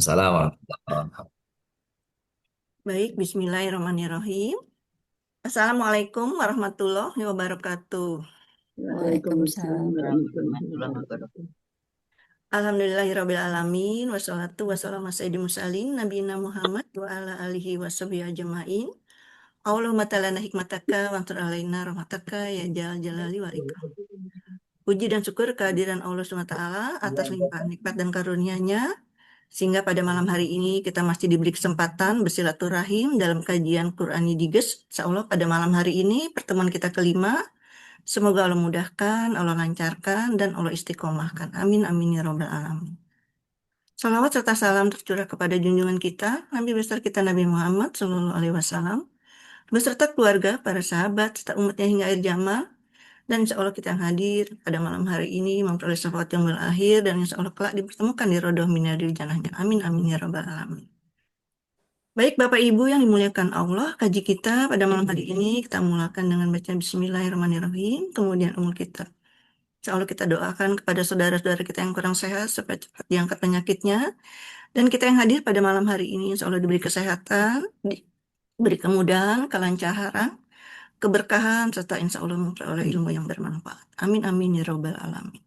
Waalaikumsalam warahmatullahi wabarakatuh. Baik, bismillahirrahmanirrahim. Assalamualaikum warahmatullahi wabarakatuh. Waalaikumsalam warahmatullahi Warahmatullahi wabarakatuh. wabarakatuh. Alhamdulillahirrabbilalamin. Wassalatu wassalamu ala sayyidil mursalin. Nabiyina Muhammad wa ala alihi wa sahbihi ajma'in. Allahumma talana hikmataka wa antur alaina rahmataka ya jalal jalali wal ikram. Puji dan syukur kehadiran Allah SWT atas limpahan nikmat dan karunia-Nya sehingga pada malam hari ini kita masih diberi kesempatan bersilaturahim dalam kajian Quran Yidiges. Insya Allah pada malam hari ini pertemuan kita kelima. Semoga Allah mudahkan, Allah lancarkan, dan Allah istiqomahkan. Amin, amin, ya robbal alamin. Salawat serta salam tercurah kepada junjungan kita, Nabi besar kita Nabi Muhammad Sallallahu Alaihi Wasallam, beserta keluarga, para sahabat, serta umatnya hingga akhir zaman. Dan insya Allah kita yang hadir pada malam hari ini memperoleh syafaat yang berakhir dan insya Allah kelak dipertemukan di rodoh minadil janahnya. Amin, amin, ya robbal alamin. Baik Bapak Ibu yang dimuliakan Allah, kaji kita pada malam hari ini kita mulakan dengan baca Bismillahirrahmanirrahim, kemudian umul kita. Insya Allah kita doakan kepada saudara-saudara kita yang kurang sehat supaya cepat diangkat penyakitnya. Dan kita yang hadir pada malam hari ini insya Allah diberi kesehatan, diberi kemudahan, kelancaran, keberkahan, serta insya Allah memperoleh ilmu yang bermanfaat. Amin, amin, ya robbal alamin.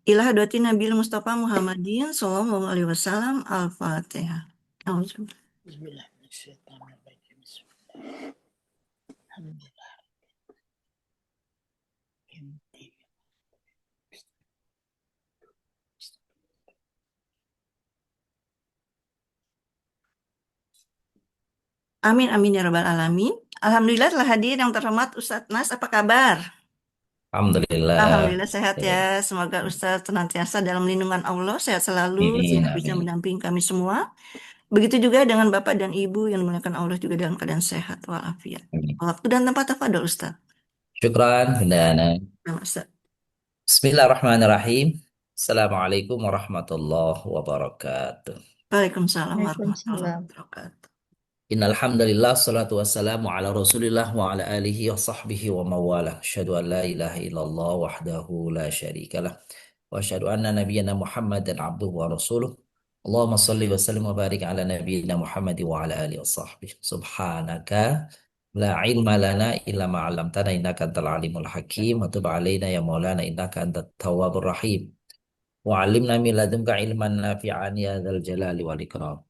Ila hadratin Nabil Mustafa Muhammadin Sallallahu Alaihi Wasallam Al-Fatihah. Auzubillah. Bismillahirrahmanirrahim. Alhamdulillah. Amin, amin, ya robbal alamin. Alhamdulillah telah hadir yang terhormat Ustadz Nas, apa kabar? Alhamdulillah. Alhamdulillah sehat ya. Semoga Ustadz senantiasa dalam lindungan Allah, sehat selalu, Amin, sehingga bisa amin. mendampingi kami semua. Begitu juga dengan Bapak dan Ibu yang dimuliakan Allah juga dalam keadaan sehat walafiat. Amin. Waktu dan tempat tafadhol Ustadz. Syukran, Bendana. Nama Ustadz. Bismillahirrahmanirrahim. Assalamualaikum warahmatullahi wabarakatuh. Waalaikumsalam warahmatullahi Waalaikumsalam. wabarakatuh. Innalhamdulillah, salatu wassalamu ala rasulillah wa ala alihi wa sahbihi wa mawalah. Asyhadu an la ilaha illallah wahdahu la syarikalah. Wa asyhadu anna nabiyyana Muhammadan abduhu wa rasuluh. Allahumma salli wa sallim wa barik ala nabiyyina Muhammad wa ala alihi wa sahbihi. Subhanaka la ilma lana illa ma 'allamtana innaka antal alimul hakim wa tub alaina ya maulana innaka antat tawwabur rahim. Wa 'allimna min ladunka ilman nafi'an ya dzal jalali wal ikram.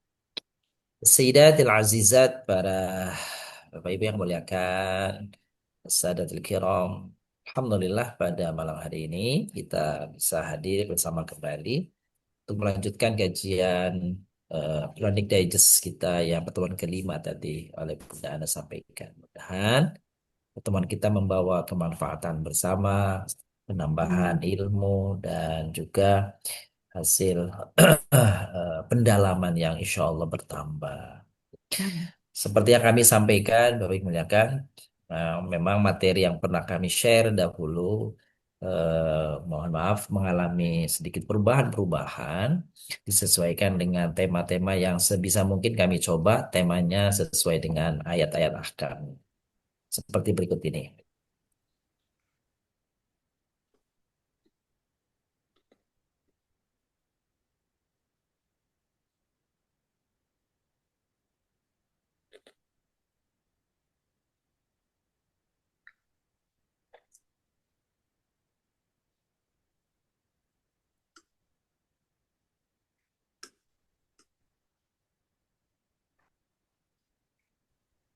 Sayyidatil Azizat, para Bapak Ibu yang muliakan, Sadatul Kiram. Alhamdulillah pada malam hari ini kita bisa hadir bersama kembali untuk melanjutkan kajian Quranic Digest kita yang pertemuan kelima tadi oleh Bunda Ana sampaikan. Mudah-mudahan pertemuan kita membawa kemanfaatan bersama, penambahan ilmu dan juga hasil pendalaman yang insya Allah bertambah. Seperti yang kami sampaikan, Bapak Ibu muliakan, memang materi yang pernah kami share dahulu, mohon maaf, mengalami sedikit perubahan-perubahan, disesuaikan dengan tema-tema yang sebisa mungkin kami coba temanya sesuai dengan ayat-ayat ahkam. Seperti berikut ini.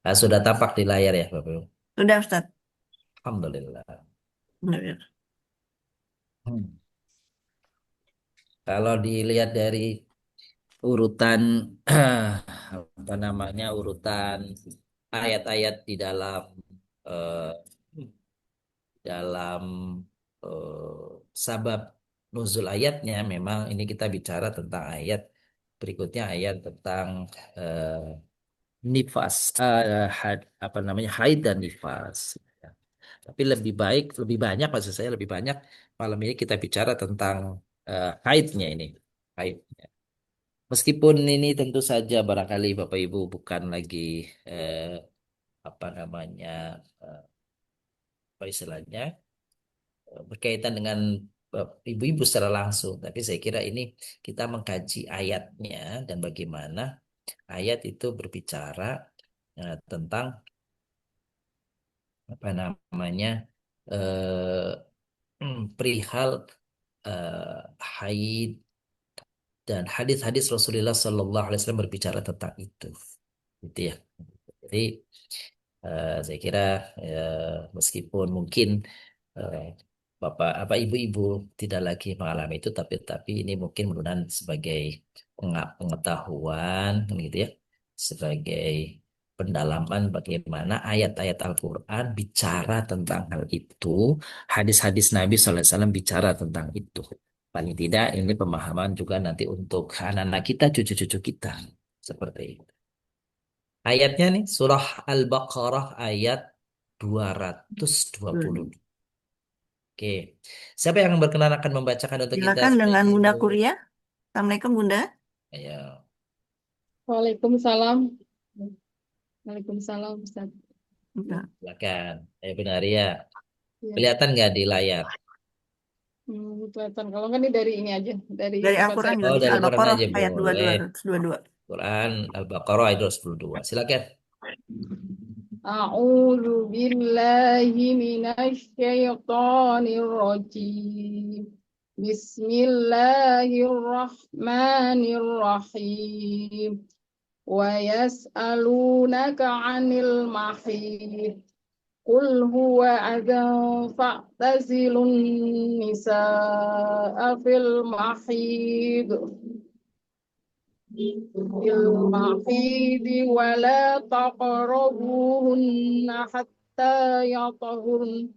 Nah, sudah tampak di layar ya, Bapak Ibu. Sudah Ustadz. Alhamdulillah. Alhamdulillah. Hmm. Kalau dilihat dari urutan apa namanya, urutan ayat-ayat di eh, dalam sabab nuzul ayatnya, memang ini kita bicara tentang ayat berikutnya, ayat tentang eh, nifas, apa namanya, haid dan nifas. Tapi lebih baik, lebih banyak, maksud saya lebih banyak malam ini kita bicara tentang haidnya ini. Haid. Meskipun ini tentu saja barangkali Bapak Ibu bukan lagi eh, apa namanya, apa istilahnya, berkaitan dengan ibu-ibu secara langsung, tapi saya kira ini kita mengkaji ayatnya dan bagaimana ayat itu berbicara tentang apa namanya eh, perihal haid dan hadis-hadis Rasulullah Sallallahu Alaihi Wasallam berbicara tentang itu, gitu ya. Jadi saya kira meskipun mungkin eh, bapak apa ibu-ibu tidak lagi mengalami itu, tapi ini mungkin merupakan sebagai pengetahuan kan gitu ya, sebagai pendalaman bagaimana ayat-ayat Al-Quran bicara tentang hal itu, hadis-hadis Nabi SAW bicara tentang itu. Paling tidak ini pemahaman juga nanti untuk anak-anak kita, cucu-cucu kita. Seperti itu. Ayatnya nih, surah Al-Baqarah ayat 220. Oke. Siapa yang berkenan akan membacakan untuk kita? Silakan dengan sebagai Bunda ibu? Kuria. Assalamualaikum Bunda. Ayo. Waalaikumsalam. Waalaikumsalam, Ustaz. Bunda. Silakan. Ayo benar ya. Ya. Kelihatan nggak di layar? Kelihatan. Kalau nggak ini dari ini aja, dari Dari tempat Al-Quran saya. juga Oh, bisa. dari Quran Al-Baqarah aja ayat boleh. 222. Quran Al-Baqarah ayat 222. Silakan. A'udzu billahi minasyaitonir rajim. Bismillahirrahmanirrahim. Wa yas'alunaka 'anil mahid. Qul huwa adzan fa'tazilun nisaa fil mahid wa la taqrabuhunna hatta yatahurn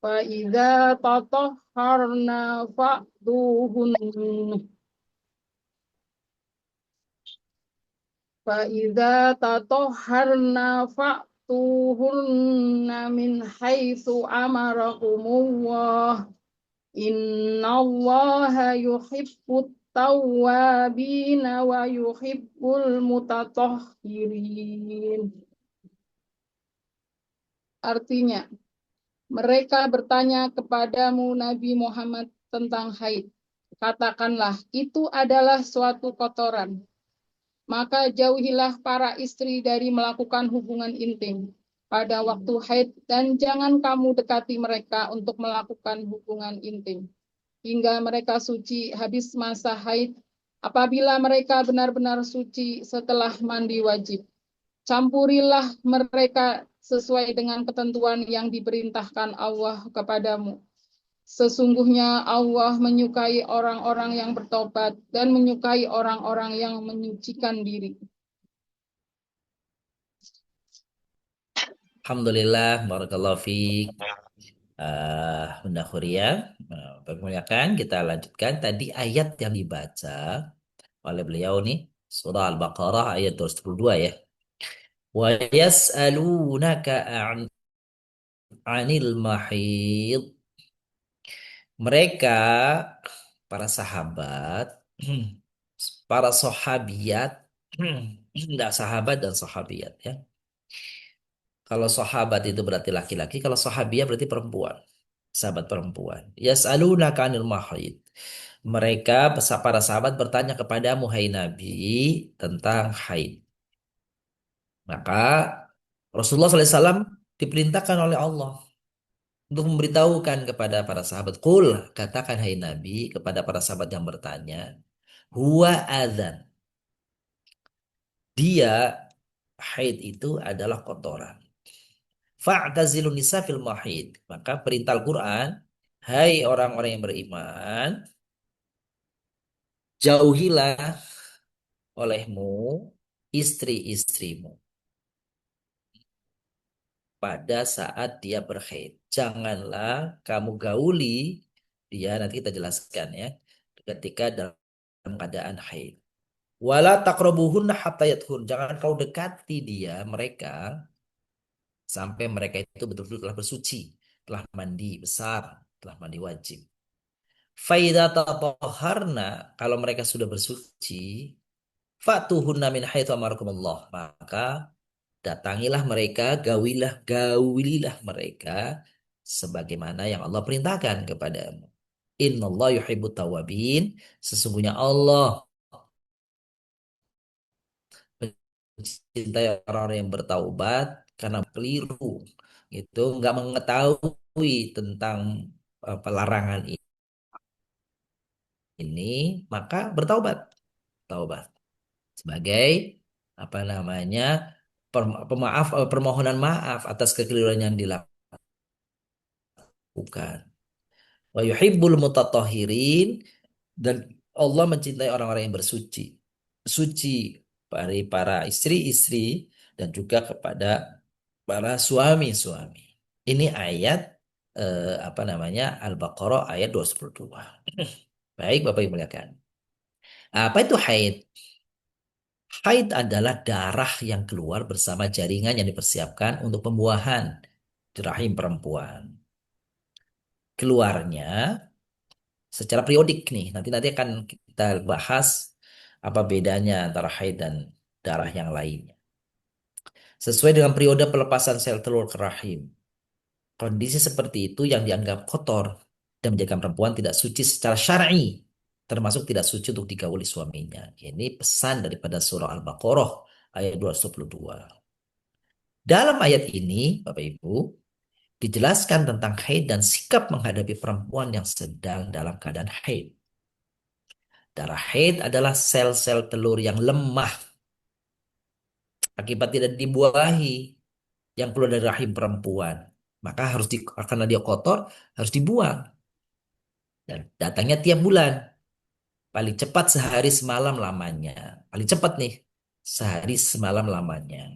fa idza tatahharna fa'tuhunna فإذا تطهرنا فأتوهن من حيث أمركم الله إن الله يحب التوابين ويحب المتطهرين. Artinya, mereka bertanya kepadamu Nabi Muhammad tentang haid. Katakanlah, itu adalah suatu kotoran. Maka jauhilah para istri dari melakukan hubungan intim pada waktu haid dan jangan kamu dekati mereka untuk melakukan hubungan intim hingga mereka suci habis masa haid apabila mereka benar-benar suci setelah mandi wajib. Campurilah mereka sesuai dengan ketentuan yang diperintahkan Allah kepadamu. Sesungguhnya Allah menyukai orang-orang yang bertobat dan menyukai orang-orang yang menyucikan diri. Alhamdulillah, barakallahu fiik. Bunda Khuria, perkenalkan kita lanjutkan tadi ayat yang dibaca oleh beliau nih, surah Al-Baqarah ayat 222 ya. Wa yas'alunaka 'anil mahid. Mereka para sahabat, para sahabiat, enggak sahabat dan sahabiat ya. Kalau sahabat itu berarti laki-laki, kalau sahabiah berarti perempuan. Sahabat perempuan. Yas'alunaka 'anil mahid. Mereka para sahabat bertanya kepada hai Nabi tentang haid. Maka Rasulullah SAW diperintahkan oleh Allah untuk memberitahukan kepada para sahabat. Qul, katakan hai Nabi kepada para sahabat yang bertanya. Huwa adzan. Dia haid itu adalah kotoran. Fa'tazilun nisa fil mahid. Maka perintah Al-Quran. Hai orang-orang yang beriman. Jauhilah olehmu istri-istrimu pada saat dia berhaid. Janganlah kamu gauli dia, nanti kita jelaskan ya, ketika dalam keadaan haid. Wala taqrabuhunna hatta yathun. Jangan kau dekati dia, mereka, sampai mereka itu betul-betul telah bersuci, telah mandi besar, telah mandi wajib. Faidza tatahharna, kalau mereka sudah bersuci, fatuhunna min haitsu amarakumullah. Maka datangilah mereka, gaulilah mereka sebagaimana yang Allah perintahkan kepadamu. Innallaha yuhibbut tawabin. Sesungguhnya Allah mencintai orang-orang yang bertaubat karena keliru. Itu nggak mengetahui tentang pelarangan ini, maka bertaubat. Taubat sebagai apa namanya permohonan maaf atas kekeliruan yang dilakukan. Wa yuhibbul mutatahhirin, dan Allah mencintai orang-orang yang bersuci. Suci dari para istri-istri dan juga kepada para suami-suami. Ini ayat apa namanya Al-Baqarah ayat 212. Baik, Bapak Ibu muliakan. Apa itu haid? Haid adalah darah yang keluar bersama jaringan yang dipersiapkan untuk pembuahan di rahim perempuan. Keluarnya secara periodik nih. Nanti akan kita bahas apa bedanya antara haid dan darah yang lainnya. Sesuai dengan periode pelepasan sel telur ke rahim. Kondisi seperti itu yang dianggap kotor dan menjadikan perempuan tidak suci secara syar'i, termasuk tidak suci untuk digauli suaminya. Ini pesan daripada surah Al-Baqarah ayat 222. Dalam ayat ini, Bapak Ibu, dijelaskan tentang haid dan sikap menghadapi perempuan yang sedang dalam keadaan haid. Darah haid adalah sel-sel telur yang lemah akibat tidak dibuahi yang keluar dari rahim perempuan. Maka karena dia kotor, harus dibuang. Dan datangnya tiap bulan. Paling cepat sehari semalam lamanya. Paling cepat nih, sehari semalam lamanya.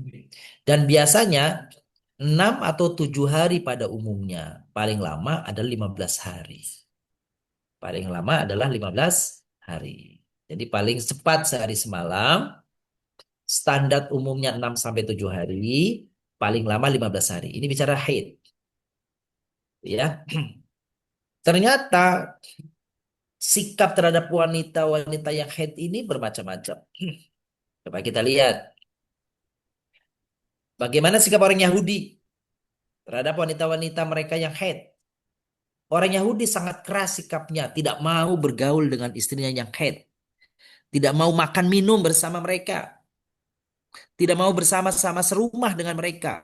Dan biasanya 6 atau 7 hari pada umumnya. Paling lama adalah 15 hari. Paling lama adalah 15 hari. Jadi paling cepat sehari semalam, standar umumnya 6 sampai 7 hari, paling lama 15 hari. Ini bicara haid. Ya. Ternyata sikap terhadap wanita-wanita yang haid ini bermacam-macam. Coba kita lihat bagaimana sikap orang Yahudi terhadap wanita-wanita mereka yang haid. Orang Yahudi sangat keras sikapnya, tidak mau bergaul dengan istrinya yang haid, tidak mau makan minum bersama mereka, tidak mau bersama-sama serumah dengan mereka,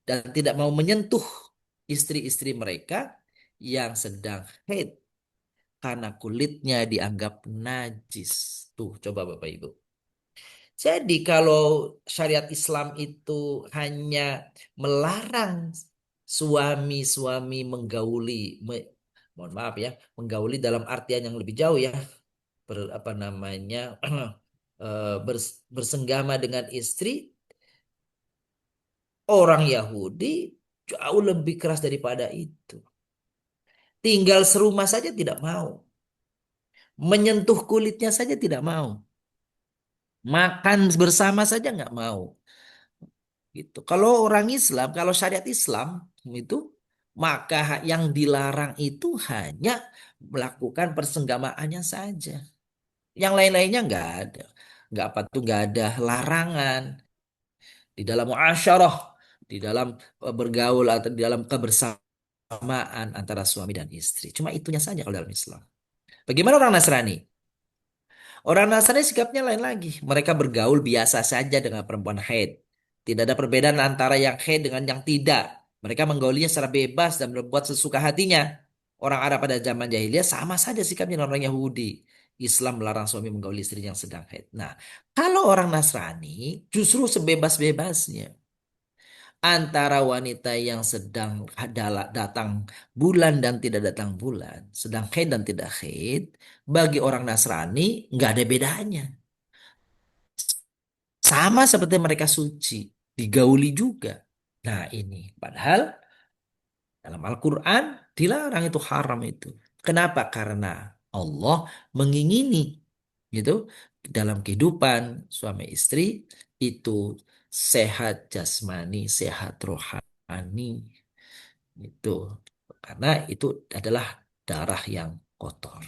dan tidak mau menyentuh istri-istri mereka yang sedang haid karena kulitnya dianggap najis. Tuh, coba Bapak Ibu. Jadi kalau syariat Islam itu hanya melarang suami-suami menggauli, mohon maaf ya, menggauli dalam artian yang lebih jauh ya, apa namanya, bersenggama dengan istri, orang Yahudi jauh lebih keras daripada itu. Tinggal serumah saja tidak mau, menyentuh kulitnya saja tidak mau, makan bersama saja nggak mau. Gitu. Kalau orang Islam, kalau syariat Islam itu, maka yang dilarang itu hanya melakukan persenggamaannya saja. Yang lain-lainnya nggak ada. Nggak apa tuh, nggak ada larangan di dalam muasyarah, di dalam bergaul atau di dalam kebersamaan antara suami dan istri. Cuma itunya saja kalau dalam Islam. Bagaimana orang Nasrani? Orang Nasrani sikapnya lain lagi. Mereka bergaul biasa saja dengan perempuan haid. Tidak ada perbedaan antara yang haid dengan yang tidak. Mereka menggaulinya secara bebas dan berbuat sesuka hatinya. Orang Arab pada zaman jahiliyah sama saja sikapnya dengan orang Yahudi. Islam melarang suami menggauli istri yang sedang haid. Nah, kalau orang Nasrani justru sebebas-bebasnya. Antara wanita yang sedang datang bulan dan tidak datang bulan, sedang haid dan tidak haid, bagi orang Nasrani nggak ada bedanya. Sama seperti mereka suci, digauli juga. Nah ini, padahal dalam Al-Quran dilarang, itu haram itu. Kenapa? Karena Allah mengingini gitu dalam kehidupan suami istri itu sehat jasmani, sehat rohani. Itu karena itu adalah darah yang kotor.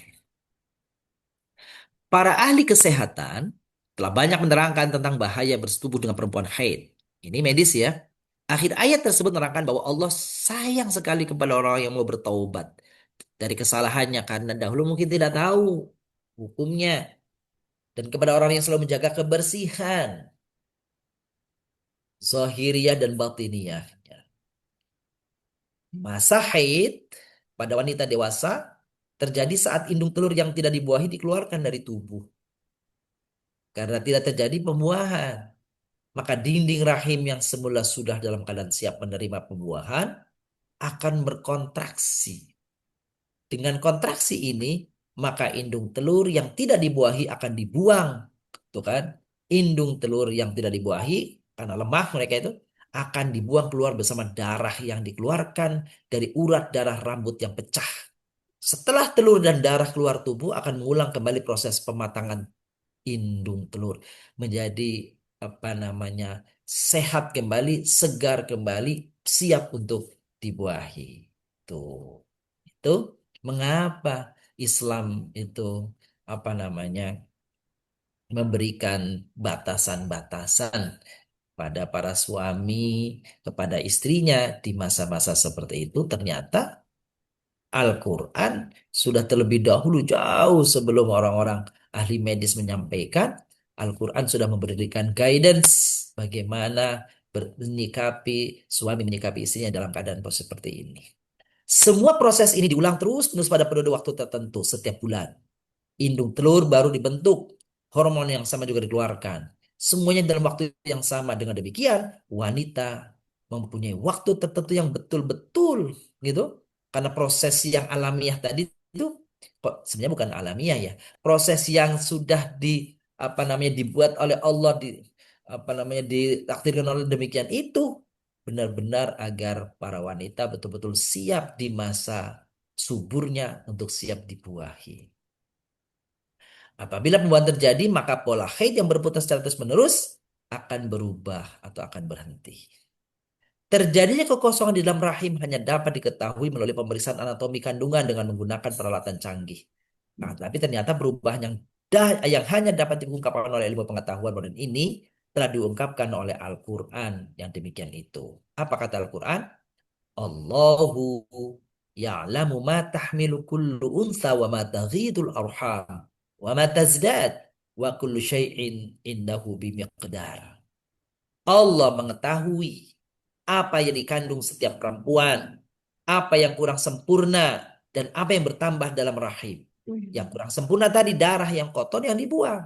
Para ahli kesehatan telah banyak menerangkan tentang bahaya bersetubuh dengan perempuan haid. Ini medis ya. Akhir ayat tersebut menerangkan bahwa Allah sayang sekali kepada orang yang mau bertaubat dari kesalahannya karena dahulu mungkin tidak tahu hukumnya, dan kepada orang yang selalu menjaga kebersihan zahiriyah dan batiniyah. Masa haid pada wanita dewasa terjadi saat indung telur yang tidak dibuahi dikeluarkan dari tubuh. Karena tidak terjadi pembuahan, maka dinding rahim yang semula sudah dalam keadaan siap menerima pembuahan akan berkontraksi. Dengan kontraksi ini, maka indung telur yang tidak dibuahi akan dibuang. Tuh kan? Indung telur yang tidak dibuahi, karena lemah mereka itu, akan dibuang keluar bersama darah yang dikeluarkan dari urat darah rambut yang pecah. Setelah telur dan darah keluar tubuh akan mengulang kembali proses pematangan indung telur menjadi apa namanya sehat kembali, segar kembali, siap untuk dibuahi. Itu mengapa Islam itu apa namanya memberikan batasan-batasan pada para suami kepada istrinya di masa-masa seperti itu. Ternyata Al-Quran sudah terlebih dahulu jauh sebelum orang-orang ahli medis menyampaikan. Al-Quran sudah memberikan guidance bagaimana menyikapi suami menyikapi istrinya dalam keadaan seperti ini. Semua proses ini diulang terus-menerus pada periode waktu tertentu setiap bulan. Indung telur baru dibentuk, hormon yang sama juga dikeluarkan. Semuanya dalam waktu yang sama. Dengan demikian, wanita mempunyai waktu tertentu yang betul-betul gitu. Karena proses yang alamiah tadi itu sebenarnya bukan alamiah ya. Proses yang sudah di apa namanya dibuat oleh Allah, di apa namanya ditakdirkan oleh demikian itu benar-benar agar para wanita betul-betul siap di masa suburnya untuk siap dibuahi. Apabila pembuahan terjadi, maka pola haid yang berputar secara terus-menerus akan berubah atau akan berhenti. Terjadinya kekosongan di dalam rahim hanya dapat diketahui melalui pemeriksaan anatomi kandungan dengan menggunakan peralatan canggih. Nah, tapi ternyata perubahan yang hanya dapat diungkapkan oleh ilmu pengetahuan modern ini telah diungkapkan oleh Al-Quran yang demikian itu. Apa kata Al-Quran? Allahu ya'lamu ma tahmilu kullu untha wa ma taghidul arham wa ma tazdad wa kullu syai'in indahu bimiqdar. Allah mengetahui apa yang dikandung setiap perempuan, apa yang kurang sempurna, dan apa yang bertambah dalam rahim. Yang kurang sempurna tadi darah yang kotor yang dibuang.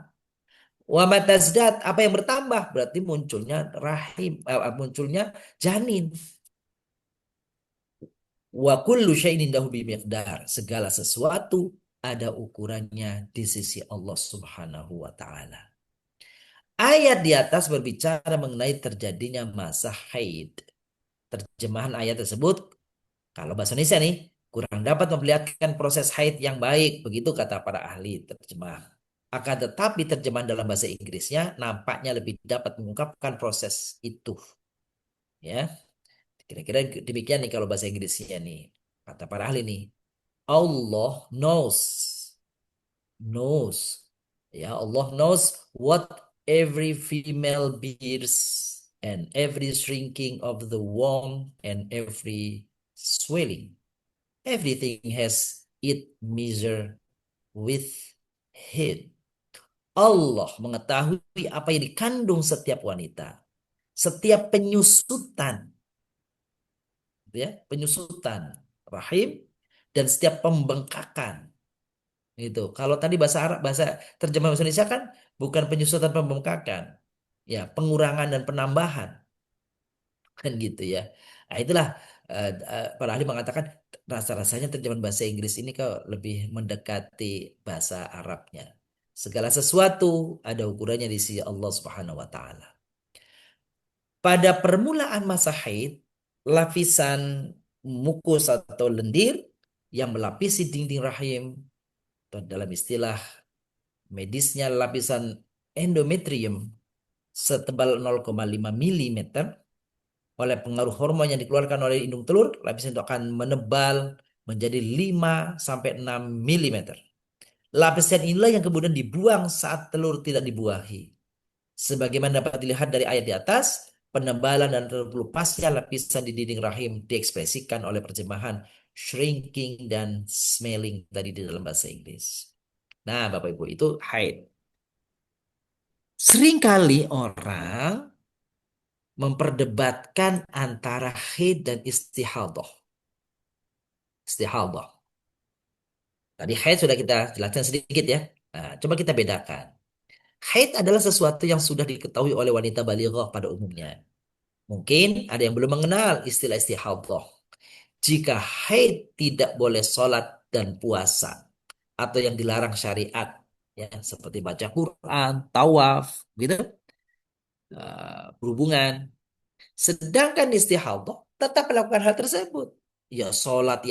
Wa ma tazdad, apa yang bertambah berarti munculnya rahim, munculnya janin. Wa kullu syai'in indahu bimiqdar. Segala sesuatu ada ukurannya di sisi Allah Subhanahu wa taala. Ayat di atas berbicara mengenai terjadinya masa haid. Terjemahan ayat tersebut kalau bahasa Indonesia nih kurang dapat memperlihatkan proses haid yang baik, begitu kata para ahli terjemah. Akan tetapi terjemahan dalam bahasa Inggrisnya nampaknya lebih dapat mengungkapkan proses itu. Ya. Kira-kira demikian nih kalau bahasa Inggrisnya nih. Kata para ahli nih. Allah knows. Ya, Allah knows what every female bears and every shrinking of the womb and every swelling. Everything has it measure with head. Allah mengetahui apa yang dikandung setiap wanita. Setiap penyusutan. Ya, penyusutan rahim dan setiap pembengkakan. Itu. Kalau tadi bahasa Arab, bahasa terjemah bahasa Indonesia kan bukan penyusutan pembengkakan. Ya, pengurangan dan penambahan. Kan gitu ya. Nah, itulah para ahli mengatakan rasa-rasanya terjemahan bahasa Inggris ini kok lebih mendekati bahasa Arabnya. Segala sesuatu ada ukurannya di sisi Allah Subhanahu wa taala. Pada permulaan masa haid, lapisan mukus atau lendir yang melapisi dinding rahim, atau dalam istilah medisnya lapisan endometrium setebal 0,5 mm, oleh pengaruh hormon yang dikeluarkan oleh indung telur, lapisan itu akan menebal menjadi 5 sampai 6 mm. Lapisan inilah yang kemudian dibuang saat telur tidak dibuahi. Sebagaimana dapat dilihat dari ayat di atas, penebalan dan terlepasnya lapisan di dinding rahim diekspresikan oleh terjemahan shrinking, dan smelling tadi di dalam bahasa Inggris. Nah, Bapak Ibu, itu haid. Seringkali orang memperdebatkan antara haid dan istihadah. Istihadah. Tadi haid sudah kita jelaskan sedikit ya. Nah, coba kita bedakan. Haid adalah sesuatu yang sudah diketahui oleh wanita balighah pada umumnya. Mungkin ada yang belum mengenal istilah istihadah. Jika haid tidak boleh sholat dan puasa atau yang dilarang syariat, ya seperti baca Quran, tawaf, gitu, berhubungan. Sedangkan istihadah tetap melakukan hal tersebut. Ya sholat,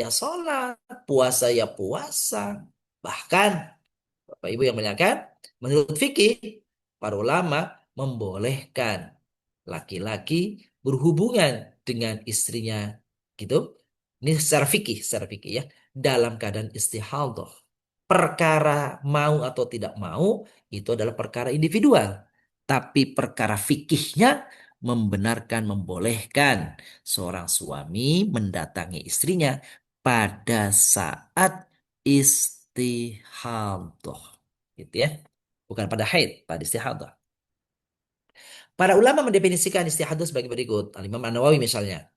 puasa ya puasa. Bahkan Bapak Ibu yang muliakan, menurut fikih, para ulama membolehkan laki-laki berhubungan dengan istrinya, gitu. Ini secara fikih ya, dalam keadaan istihadah. Perkara mau atau tidak mau itu adalah perkara individual, tapi perkara fikihnya membenarkan, membolehkan seorang suami mendatangi istrinya pada saat istihadah, gitu ya, bukan pada haid, pada istihadah. Para ulama mendefinisikan istihadah sebagai berikut. Al-Imam An-Nawawi misalnya,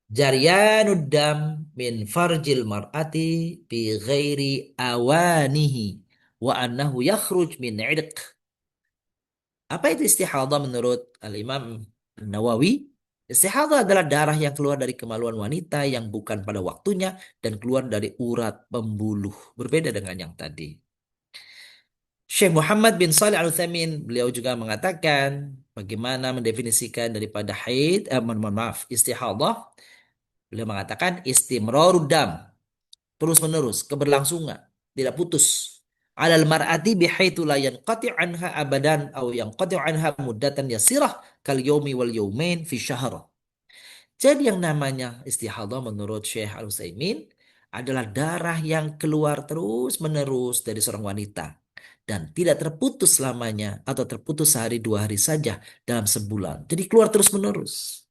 Jaryanud dam min farjil mar'ati bi ghairi awanihi wa annahu yakhruj min idq. Apa itu istihadah menurut Al-Imam Nawawi? Istihadah adalah darah yang keluar dari kemaluan wanita yang bukan pada waktunya dan keluar dari urat pembuluh. Berbeda dengan yang tadi. Syekh Muhammad bin Salih Al-Utsaimin beliau juga mengatakan bagaimana mendefinisikan daripada haid, mohon maaf, istihadah. Beliau mengatakan istimrarud dam, terus menerus, keberlangsungan, tidak putus. Alal mar'ati bihaitsu la yanqati' anha abadan aw yanqati' anha muddatan yasirah kal yaumi wal yaumain fi syahr. Jadi yang namanya istihadah menurut Syekh Al-Utsaimin adalah darah yang keluar terus-menerus dari seorang wanita dan tidak terputus selamanya atau terputus sehari dua hari saja dalam sebulan. Jadi keluar terus-menerus.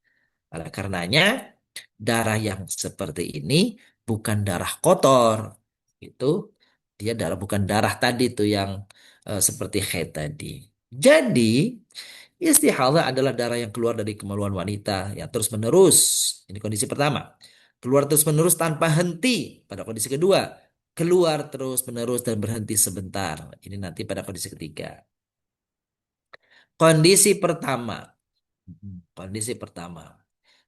Oleh karenanya darah yang seperti ini bukan darah kotor. Itu dia darah, bukan darah tadi tuh yang seperti haid tadi. Jadi istihadah adalah darah yang keluar dari kemaluan wanita yang terus-menerus. Ini kondisi pertama. Keluar terus-menerus tanpa henti. Pada kondisi kedua, keluar terus-menerus dan berhenti sebentar. Ini nanti pada kondisi ketiga. Kondisi pertama. Kondisi pertama.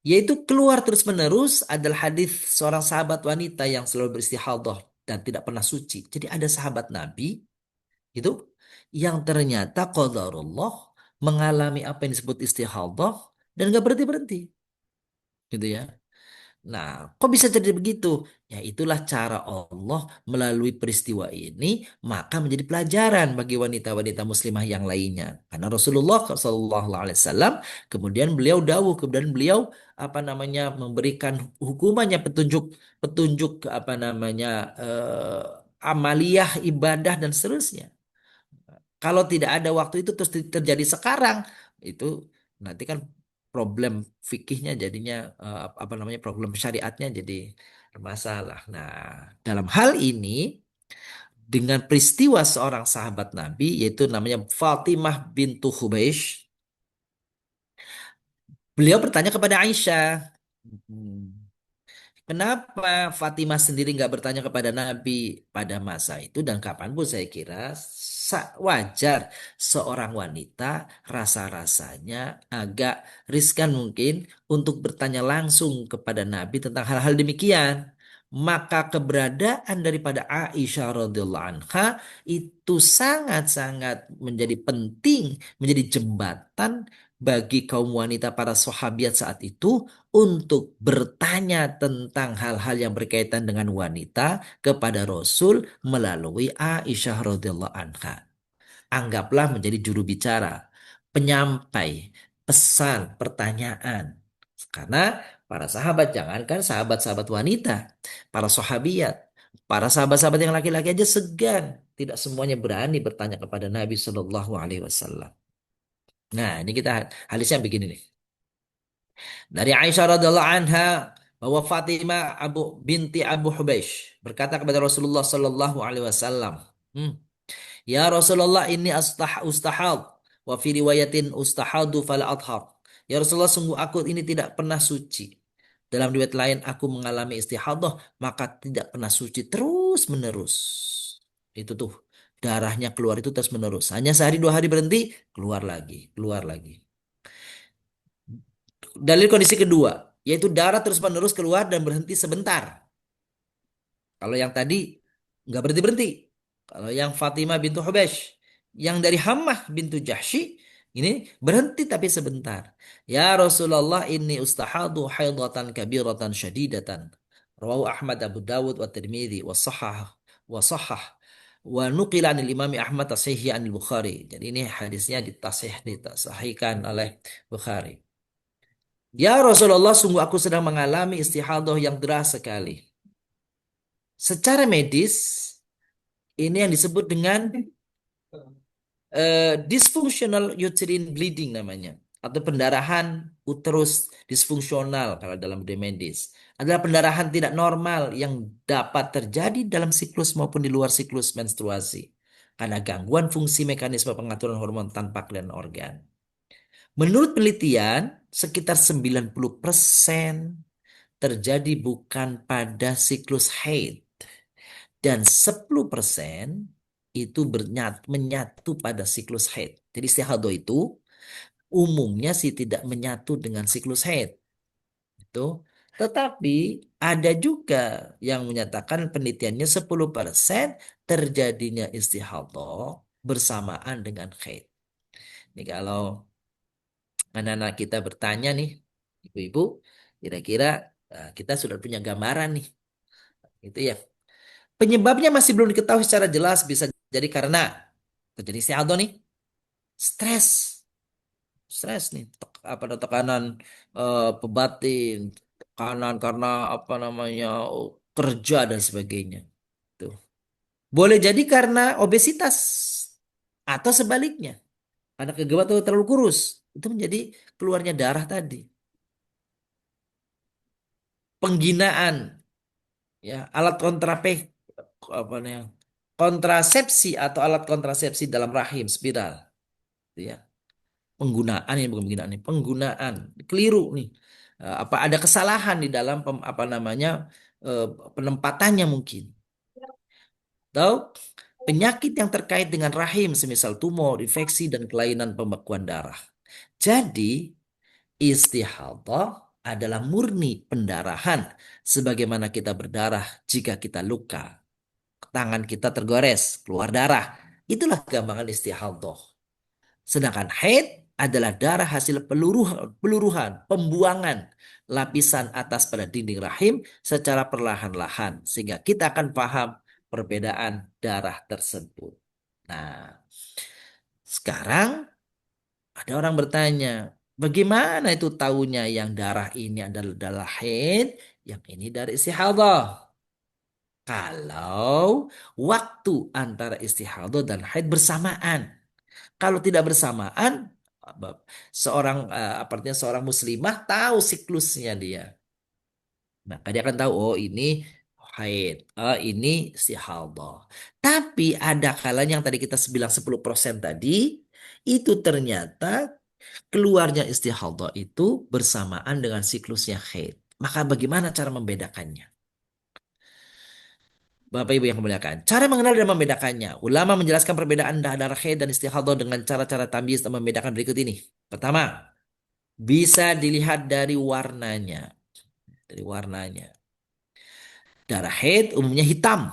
Yaitu keluar terus-menerus adalah hadis seorang sahabat wanita yang selalu beristihadah dan tidak pernah suci. Jadi ada sahabat Nabi itu yang ternyata qadarullah mengalami apa yang disebut istihadah dan gak berhenti-berhenti. Gitu ya. Nah, kok bisa jadi begitu? Ya itulah cara Allah melalui peristiwa ini maka menjadi pelajaran bagi wanita-wanita muslimah yang lainnya. Karena Rasulullah SAW kemudian beliau dawuh, kemudian beliau apa namanya memberikan hukumannya, petunjuk petunjuk apa namanya amaliyah ibadah dan seterusnya. Kalau tidak ada waktu itu terus terjadi sekarang, itu nanti kan problem fikihnya jadinya apa namanya problem syariatnya jadi masalah. Nah, dalam hal ini dengan peristiwa seorang sahabat Nabi yaitu namanya Fatimah bintu Hubeish, beliau bertanya kepada Aisyah, "Hmm, kenapa Fatimah sendiri nggak bertanya kepada Nabi pada masa itu dan kapanpun saya kira wajar seorang wanita rasa-rasanya agak riskan mungkin untuk bertanya langsung kepada Nabi tentang hal-hal demikian. Maka keberadaan daripada Aisyah radhiyallahu anha itu sangat-sangat menjadi penting, menjadi jembatan bagi kaum wanita para sahabiat saat itu untuk bertanya tentang hal-hal yang berkaitan dengan wanita kepada Rasul melalui Aisyah radhiyallahu anha. Anggaplah menjadi juru bicara, penyampai, pesan, pertanyaan. Karena para sahabat, jangankan sahabat-sahabat wanita, para sahabiat, para sahabat-sahabat yang laki-laki aja segan. Tidak semuanya berani bertanya kepada Nabi Shallallahu Alaihi Wasallam. Nah, ini kita hadisnya begini nih. Dari Aisyah radhiallahu anha, bahwa Fatimah binti Abu Hubeish berkata kepada Rasulullah Sallallahu Alaihi Wasallam, Ya Rasulullah ini ustahad wa fi riwayatin ustahadu fal adhar. Ya Rasulullah sungguh aku ini tidak pernah suci. Dalam riwayat lain aku mengalami istihadah maka tidak pernah suci terus menerus. Itu tuh darahnya keluar itu terus menerus. Hanya sehari dua hari berhenti keluar lagi, keluar lagi. Dalil kondisi kedua yaitu darah terus menerus keluar dan berhenti sebentar. Kalau yang tadi nggak berhenti-berhenti. Kalau yang Fatimah bintu Hubash, yang dari Hammah bintu Jahsy, ini berhenti tapi sebentar. Ya Rasulullah ini ustahadu haidatan kabiratan syadidatan. Rawahu Ahmad Abu Dawud wa Tirmidzi wa sahah wa nuqila anil Imam Ahmad tashihi anil Bukhari. Jadi ini hadisnya ditasahihkan oleh Bukhari. Ya Rasulullah sungguh aku sedang mengalami istihadah yang deras sekali. Secara medis, ini yang disebut dengan dysfunctional uterine bleeding namanya. Atau pendarahan uterus disfungsional kalau dalam dunia medis. Adalah pendarahan tidak normal yang dapat terjadi dalam siklus maupun di luar siklus menstruasi. Karena gangguan fungsi mekanisme pengaturan hormon tanpa kelainan organ. Menurut penelitian, sekitar 90% terjadi bukan pada siklus haid dan 10% itu menyatu pada siklus haid. Jadi istihadah itu umumnya sih tidak menyatu dengan siklus haid. Itu. Tetapi ada juga yang menyatakan penelitiannya 10% terjadinya istihadah bersamaan dengan haid. Ini kalau anak-anak kita bertanya nih, ibu-ibu, kira-kira kita sudah punya gambaran nih. Itu ya. Penyebabnya masih belum diketahui secara jelas, bisa jadi karena terjadi istiadah nih, stres, nih, tekanan pebatin, tekanan karena apa namanya kerja dan sebagainya. Tuh. Boleh jadi karena obesitas atau sebaliknya, karena kegebat atau terlalu kurus, itu menjadi keluarnya darah tadi. Pengginaan, ya alat apa namanya, kontrasepsi atau alat kontrasepsi dalam rahim spiral, ya penggunaan ini bukan penggunaan ini penggunaan keliru nih. Apa ada kesalahan di dalam apa namanya eh, penempatannya mungkin, atau penyakit yang terkait dengan rahim semisal tumor, infeksi dan kelainan pembekuan darah. Jadi istihadah adalah murni pendarahan sebagaimana kita berdarah jika kita luka, tangan kita tergores, keluar darah. Itulah gambaran istihadah. Sedangkan haid adalah darah hasil peluruhan, pembuangan lapisan atas pada dinding rahim secara perlahan-lahan. Sehingga kita akan paham perbedaan darah tersebut. Nah, sekarang ada orang bertanya, bagaimana itu tahunya yang darah ini adalah haid, yang ini dari istihadah? Kalau waktu antara istihadah dan haid bersamaan. Kalau tidak bersamaan, artinya seorang muslimah tahu siklusnya dia. Maka dia akan tahu, oh ini haid, oh ini istihadah. Tapi ada kalanya yang tadi kita bilang 10% tadi, itu ternyata keluarnya istihadah itu bersamaan dengan siklusnya haid. Maka bagaimana cara membedakannya? Bapak Ibu yang kemuliakan. Cara mengenal dan membedakannya. Ulama menjelaskan perbedaan darah haid dan istihadah dengan cara-cara tamyiz dan membedakan berikut ini. Pertama, bisa dilihat dari warnanya. Dari warnanya. Darah haid umumnya hitam.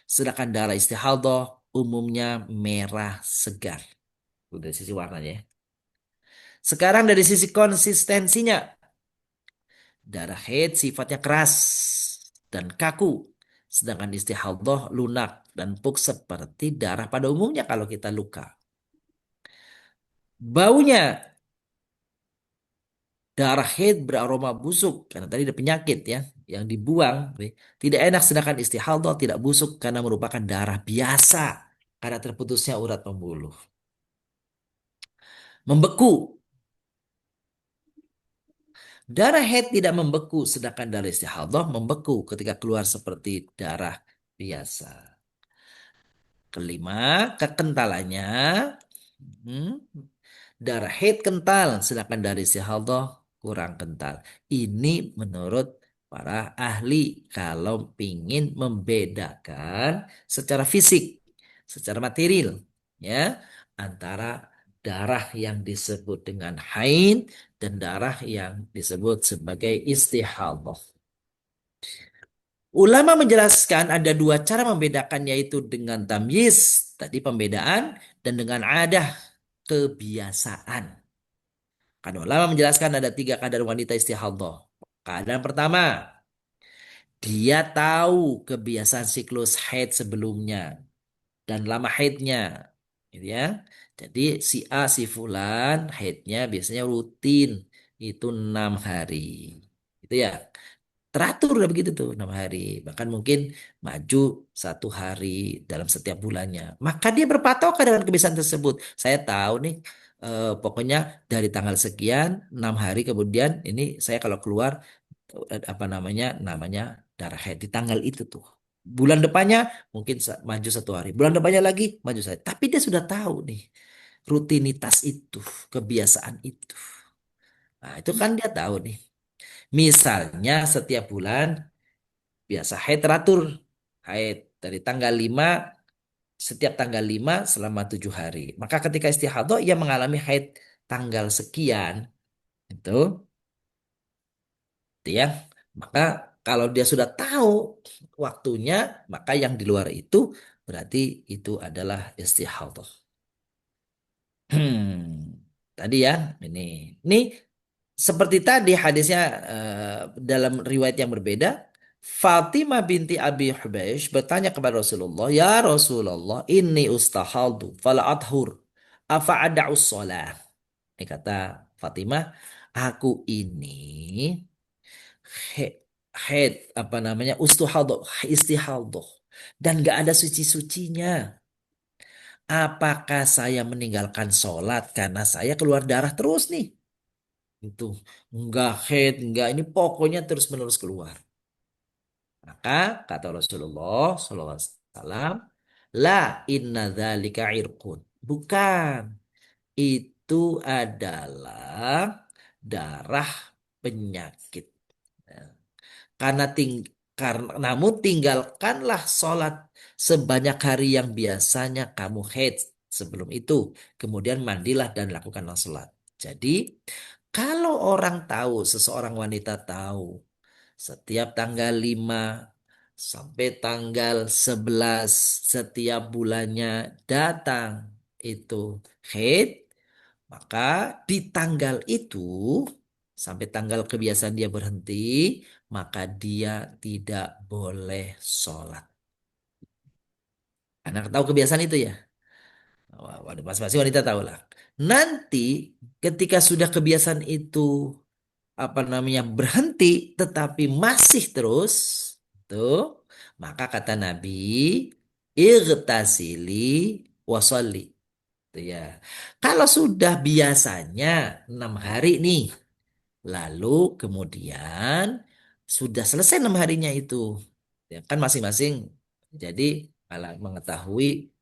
Sedangkan darah istihadah umumnya merah segar. Itu dari sisi warnanya ya. Sekarang dari sisi konsistensinya. Darah haid sifatnya keras dan kaku. Sedangkan istihadah lunak dan empuk seperti darah pada umumnya kalau kita luka. Baunya, darah haid beraroma busuk karena tadi ada penyakit ya yang dibuang, tidak enak, sedangkan istihadah tidak busuk karena merupakan darah biasa karena terputusnya urat pembuluh. Membeku, Darah haid tidak membeku, sedangkan darah istihadah membeku ketika keluar seperti darah biasa. Kelima, kekentalannya. hmm, Darah haid kental, sedangkan darah istihadah kurang kental. Ini menurut para ahli kalau ingin membedakan secara fisik, secara material, ya, antara darah yang disebut dengan haid dan darah yang disebut sebagai istihadah. Ulama menjelaskan ada dua cara membedakan, yaitu dengan tamyiz, tadi pembedaan, dan dengan adah, kebiasaan. Kan ulama menjelaskan ada tiga keadaan wanita istihadah. Keadaan pertama, dia tahu kebiasaan siklus haid sebelumnya dan lama haidnya, gitu ya. Jadi si A, si Fulan haidnya biasanya rutin itu 6 hari, gitu ya. Teratur udah begitu tuh 6 hari, bahkan mungkin maju 1 hari dalam setiap bulannya. Maka dia berpatokan dengan kebiasaan tersebut. Saya tahu nih, pokoknya dari tanggal sekian 6 hari kemudian ini saya kalau keluar apa namanya darah haid di tanggal itu tuh. Bulan depannya mungkin maju 1 hari, bulan depannya lagi maju saya. Tapi dia sudah tahu nih rutinitas itu, kebiasaan itu. Nah itu kan dia tahu nih. Misalnya setiap bulan biasa haid teratur. Haid dari tanggal 5, setiap tanggal 5 selama 7 hari. Maka ketika istihadah ia mengalami haid tanggal sekian, itu, itu ya. Maka kalau dia sudah tahu waktunya, maka yang di luar itu berarti itu adalah istihadah. Tadi ya, ini. Ini seperti tadi hadisnya, dalam riwayat yang berbeda, Fatimah binti Abi Hubeish bertanya kepada Rasulullah, "Ya Rasulullah, inni ustahaldu fala athur, afa ada'us sholah." Ini kata Fatimah, aku ini he- head apa namanya ustuhadoh, istihadoh, dan gak ada suci-sucinya. Apakah saya meninggalkan sholat karena saya keluar darah terus nih? Itu enggak head, enggak, ini pokoknya terus-menerus keluar. Maka kata Rasulullah SAW, la inna dzalika irqun. Bukan, itu adalah darah penyakit. Nah, Karena namun tinggalkanlah sholat sebanyak hari yang biasanya kamu haid sebelum itu. Kemudian mandilah dan lakukanlah sholat. Jadi kalau orang tahu, seseorang wanita tahu setiap tanggal 5 sampai tanggal 11 setiap bulannya datang itu haid, maka di tanggal itu sampai tanggal kebiasaan dia berhenti, maka dia tidak boleh sholat. Anak tahu kebiasaan itu ya. Waduh, masing-masing wanita tahu lah. Nanti ketika sudah kebiasaan itu apa namanya berhenti tetapi masih terus tuh, maka kata Nabi, irtasili wasolli. Tuh ya. Kalau sudah biasanya 6 hari nih, lalu kemudian sudah selesai 6 harinya itu, ya kan masing-masing jadi malah mengetahui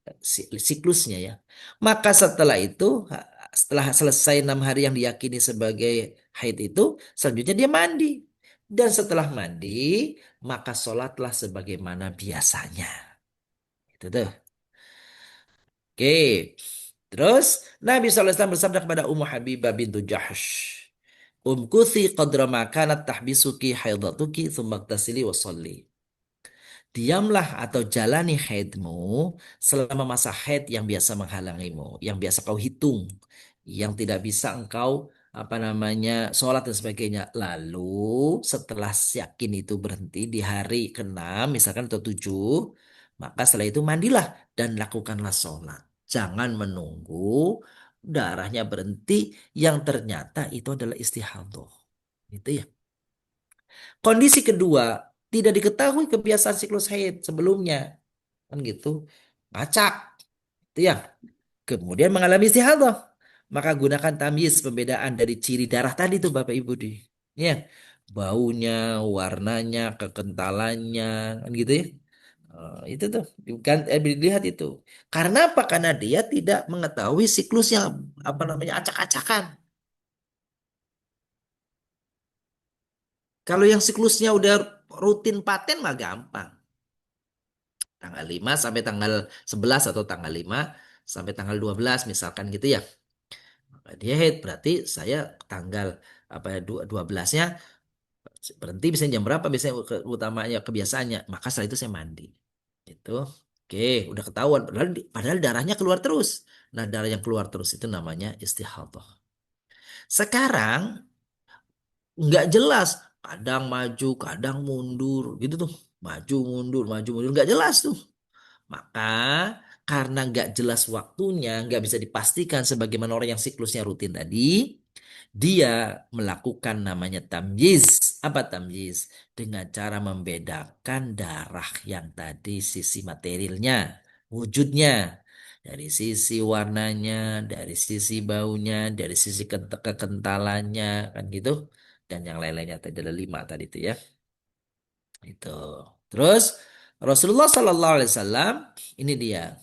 siklusnya ya. Maka setelah itu, setelah selesai 6 hari yang diyakini sebagai haid itu, selanjutnya dia mandi. Dan setelah mandi, maka sholatlah sebagaimana biasanya. Itu tuh. Oke. Terus Nabi SAW bersabda kepada Ummu Habibah bintu Jahsh, Umkuthi qadra ma kanat tahbisuki haidatuki thumma tasili wa sholli. Diamlah atau jalani haidmu selama masa haid yang biasa menghalangimu, yang biasa kau hitung, yang tidak bisa engkau apa namanya sholat dan sebagainya. Lalu setelah yakin itu berhenti di hari ke-6 misalkan atau 7, maka setelah itu mandilah dan lakukanlah sholat. Jangan menunggu darahnya berhenti yang ternyata itu adalah istihadah. Itu ya. Kondisi kedua, tidak diketahui kebiasaan siklus haid sebelumnya. Kan gitu. Ngacak. Itu ya. Kemudian mengalami istihadah. Maka gunakan tamyiz, pembedaan dari ciri darah tadi tuh Bapak Ibu di. Ya, baunya, warnanya, kekentalannya, kan gitu ya. Itu tuh kan dilihat itu. Karena apa? Karena dia tidak mengetahui siklus yang apa namanya acak-acakan. Kalau yang siklusnya udah rutin paten mah gampang. Tanggal 5 sampai tanggal 11 atau tanggal 5 sampai tanggal 12 misalkan gitu ya. Maka dia head berarti saya tanggal apa ya 12-nya berhenti biasanya jam berapa biasanya utamanya kebiasaannya. Maka setelah itu saya mandi. Itu oke, udah ketahuan padahal darahnya keluar terus. Nah, darah yang keluar terus itu namanya istihadah. Sekarang nggak jelas, kadang maju, kadang mundur gitu tuh. Maju mundur nggak jelas tuh. Maka karena nggak jelas waktunya, nggak bisa dipastikan sebagaimana orang yang siklusnya rutin tadi, dia melakukan namanya tamyiz. Apa tamyiz? Dengan cara membedakan darah yang tadi sisi materialnya, wujudnya. Dari sisi warnanya, dari sisi baunya, dari sisi kekentalannya, kan gitu. Dan yang lain-lainnya tadi ada 5 tadi itu ya. Itu. Terus Rasulullah Sallallahu Alaihi Wasallam ini dia.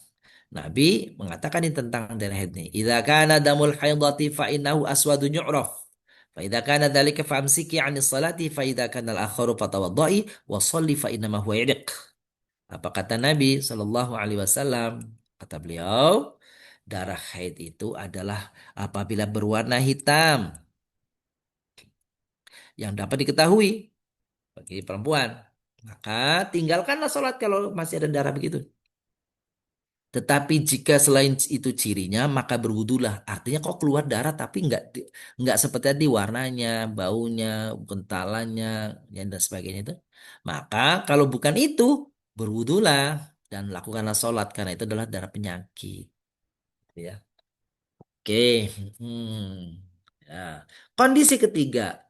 Nabi mengatakan ini tentang darah haid ini. Idza kana damul haidati fa innahu aswadun yu'raf. Fa idza kana dzalika famsiki 'anis salati fa idza kana al-akharu fatawaddai wa shalli fa innama huwa yadiq. Apa kata Nabi Sallallahu Alaihi Wasallam? Kata beliau, darah haid itu adalah apabila berwarna hitam yang dapat diketahui bagi perempuan. Maka tinggalkanlah sholat kalau masih ada darah begitu. Tetapi jika selain itu cirinya, maka berwudulah. Artinya kok keluar darah tapi nggak seperti tadi warnanya, baunya, kentalannya, dan sebagainya itu. Maka kalau bukan itu, berwudulah dan lakukanlah sholat karena itu adalah darah penyakit. Ya. Oke. Hmm. Ya. Kondisi ketiga,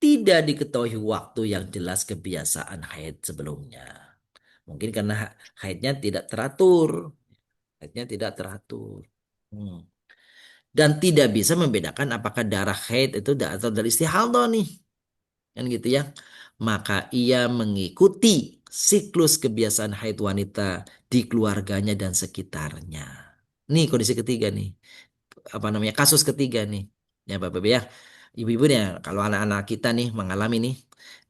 tidak diketahui waktu yang jelas kebiasaan haid sebelumnya. Mungkin karena haidnya tidak teratur. Haidnya tidak teratur. Hmm. Dan tidak bisa membedakan apakah darah haid itu atau dari istihadah nih. Kan gitu ya. Maka ia mengikuti siklus kebiasaan haid wanita di keluarganya dan sekitarnya. Nih kondisi ketiga nih. Apa namanya? Kasus ketiga nih. Ya Bapak ya. Ibu-ibu nih kalau anak-anak kita nih mengalami nih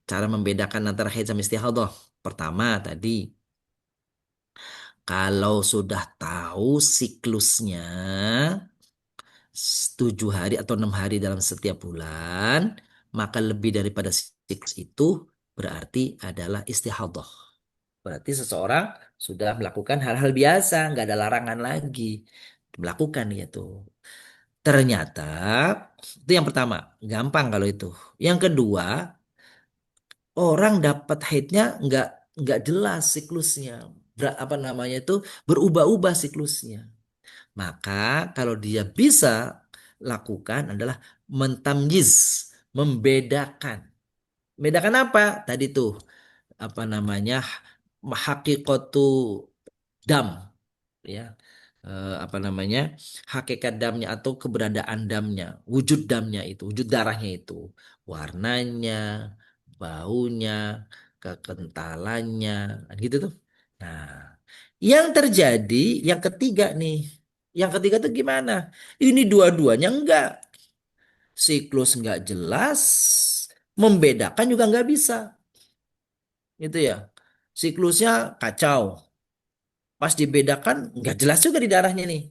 cara membedakan antara haid sama istihadah. Pertama tadi kalau sudah tahu siklusnya 7 hari atau 6 hari dalam setiap bulan, maka lebih daripada siklus itu berarti adalah istihadah. Berarti seseorang sudah melakukan hal-hal biasa, nggak ada larangan lagi melakukan gitu. Ternyata itu yang pertama, gampang kalau itu. Yang kedua, orang dapat haidnya nggak jelas siklusnya. Apa namanya itu berubah-ubah siklusnya. Maka kalau dia bisa lakukan adalah mentamyiz, membedakan. Membedakan apa? Tadi tuh apa namanya hakikatu dam ya. Apa namanya hakikat damnya atau keberadaan damnya, wujud damnya itu, wujud darahnya itu, warnanya, baunya, kekentalannya, kan gitu tuh. Nah, yang terjadi yang ketiga nih, yang ketiga tuh gimana? Ini dua-duanya enggak, siklus enggak jelas, membedakan juga enggak bisa, gitu ya. Siklusnya kacau, pas dibedakan enggak jelas juga di darahnya nih.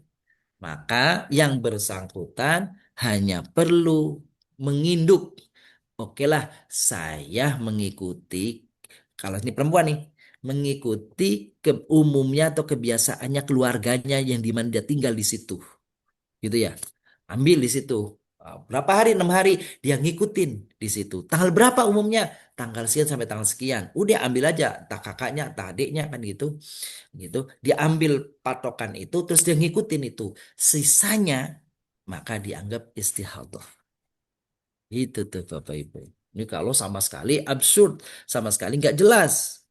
Maka yang bersangkutan hanya perlu menginduk. Oke lah, saya mengikuti, kalau ini perempuan nih, mengikuti ke umumnya atau kebiasaannya keluarganya yang di mana dia tinggal di situ. Gitu ya. Ambil di situ. Berapa hari? 6 hari. Dia ngikutin di situ. Tanggal berapa umumnya? Tanggal sekian sampai tanggal sekian. Udah ambil aja. Entah kakaknya, entah adiknya kan gitu gitu. Dia ambil patokan itu terus dia ngikutin itu. Sisanya maka dianggap istihadah. Itu tuh Bapak Ibu. Ini kalau sama sekali absurd, sama sekali nggak jelas.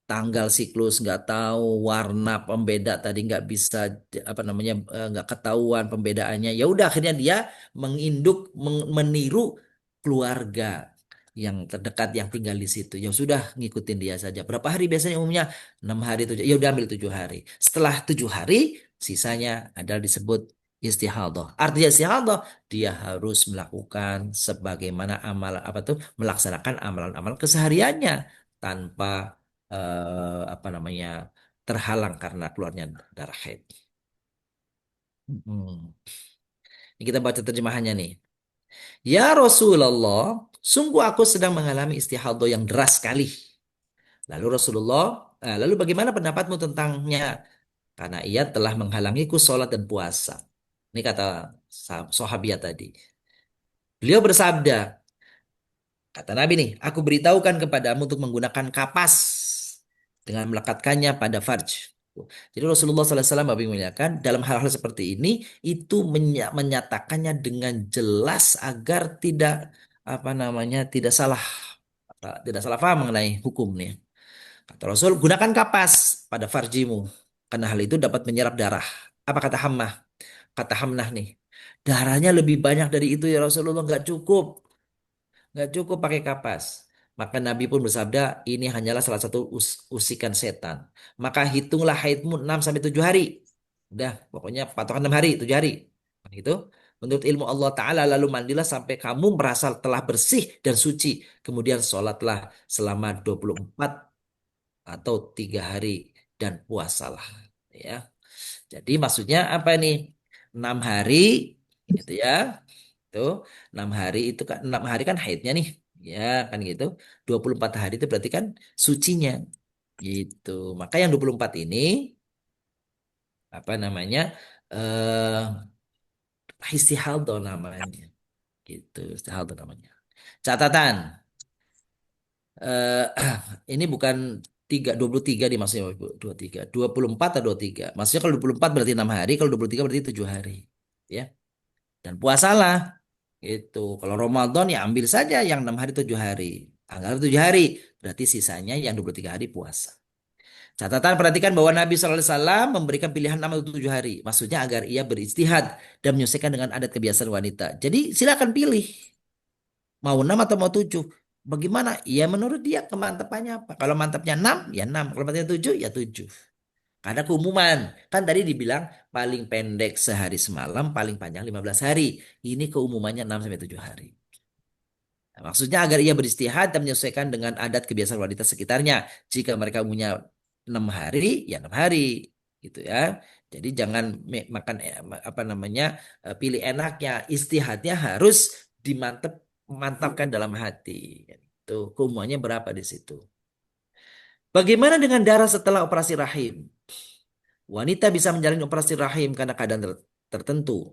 Tanggal siklus nggak tahu, warna pembeda tadi nggak bisa apa namanya nggak ketahuan pembedaannya. Ya udah akhirnya dia menginduk, meniru keluarga yang terdekat yang tinggal di situ. Ya sudah ngikutin dia saja. Berapa hari biasanya umumnya? 6 hari, 7. Ya udah ambil 7 hari. Setelah 7 hari, sisanya adalah disebut istihadah. Artinya istihadah, dia harus melakukan sebagaimana amal apa tuh, melaksanakan amalan-amalan kesehariannya tanpa apa namanya terhalang karena keluarnya darah haid. Hmm. Ini kita baca terjemahannya nih. Ya Rasulullah, sungguh aku sedang mengalami istihadah yang deras sekali. Lalu bagaimana pendapatmu tentangnya? Karena ia telah menghalangiku sholat dan puasa. Ini kata sahabiat tadi. Beliau bersabda, kata Nabi nih, aku beritahukan kepadamu untuk menggunakan kapas dengan melekatkannya pada farj. Jadi Rasulullah SAW Bapak muliakan dalam hal-hal seperti ini itu menyatakannya dengan jelas agar tidak apa namanya tidak salah paham mengenai hukum nih. Kata Rasul, gunakan kapas pada farjimu karena hal itu dapat menyerap darah. Apa kata Hammah? Kata Hamnah nih, darahnya lebih banyak dari itu ya Rasulullah, nggak cukup pakai kapas. Maka Nabi pun bersabda, ini hanyalah salah satu usikan setan. Maka hitunglah haidmu 6 sampai 7 hari. Udah, pokoknya patokan 6 hari, 7 hari. Kan gitu. Menurut ilmu Allah Ta'ala, lalu mandilah sampai kamu merasa telah bersih dan suci. Kemudian sholatlah selama 24 atau 3 hari dan puasalah. Ya. Jadi maksudnya apa nih? 6 hari, gitu ya. Tuh, 6 hari itu kan 6 hari kan haidnya nih. Ya, kan gitu. 24 hari itu berarti kan sucinya. Gitu. Maka yang 24 ini apa namanya? Eh istihaldo namanya. Gitu, istihaldo namanya. Catatan. eh ini bukan 23 nih maksudnya Ibu. 23. 24 atau 23. Maksudnya kalau 24 berarti 6 hari, kalau 23 berarti 7 hari. Ya. Dan puasalah. Itu. Kalau Ramadan ya ambil saja yang 6 hari 7 hari. Anggap 7 hari. Berarti sisanya yang 23 hari puasa. Catatan perhatikan bahwa Nabi SAW memberikan pilihan 6 atau 7 hari. Maksudnya agar ia beristihad dan menyesuaikan dengan adat kebiasaan wanita. Jadi silakan pilih. Mau 6 atau mau 7. Bagaimana? Ya menurut dia kemantapannya apa. Kalau mantapnya 6 ya 6. Kalau mantapnya 7 ya 7. Karena keumuman. Kan tadi dibilang paling pendek sehari semalam, paling panjang 15 hari. Ini keumumannya 6 sampai 7 hari. Nah, maksudnya agar ia beristihad dan menyesuaikan dengan adat kebiasaan wanita sekitarnya. Jika mereka punya 6 hari, ya 6 hari, gitu ya. Jadi jangan makan apa namanya pilih enaknya. Istihadnya harus dimantapkan dalam hati. Itu keumumannya berapa di situ. Bagaimana dengan darah setelah operasi rahim? Wanita bisa menjalani operasi rahim karena keadaan tertentu.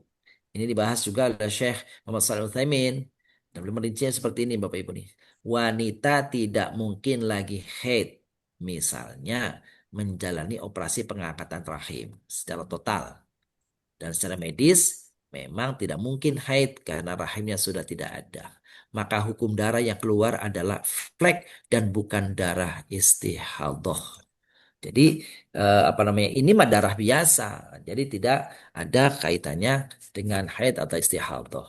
Ini dibahas juga oleh Syekh Muhammad Shalih Utsaimin. Dan belum merincinya seperti ini Bapak Ibu nih. Wanita tidak mungkin lagi haid. Misalnya menjalani operasi pengangkatan rahim secara total. Dan secara medis memang tidak mungkin haid karena rahimnya sudah tidak ada. Maka hukum darah yang keluar adalah flek dan bukan darah istihadah. Jadi apa namanya ini mah darah biasa. Jadi tidak ada kaitannya dengan haid atau istihadah.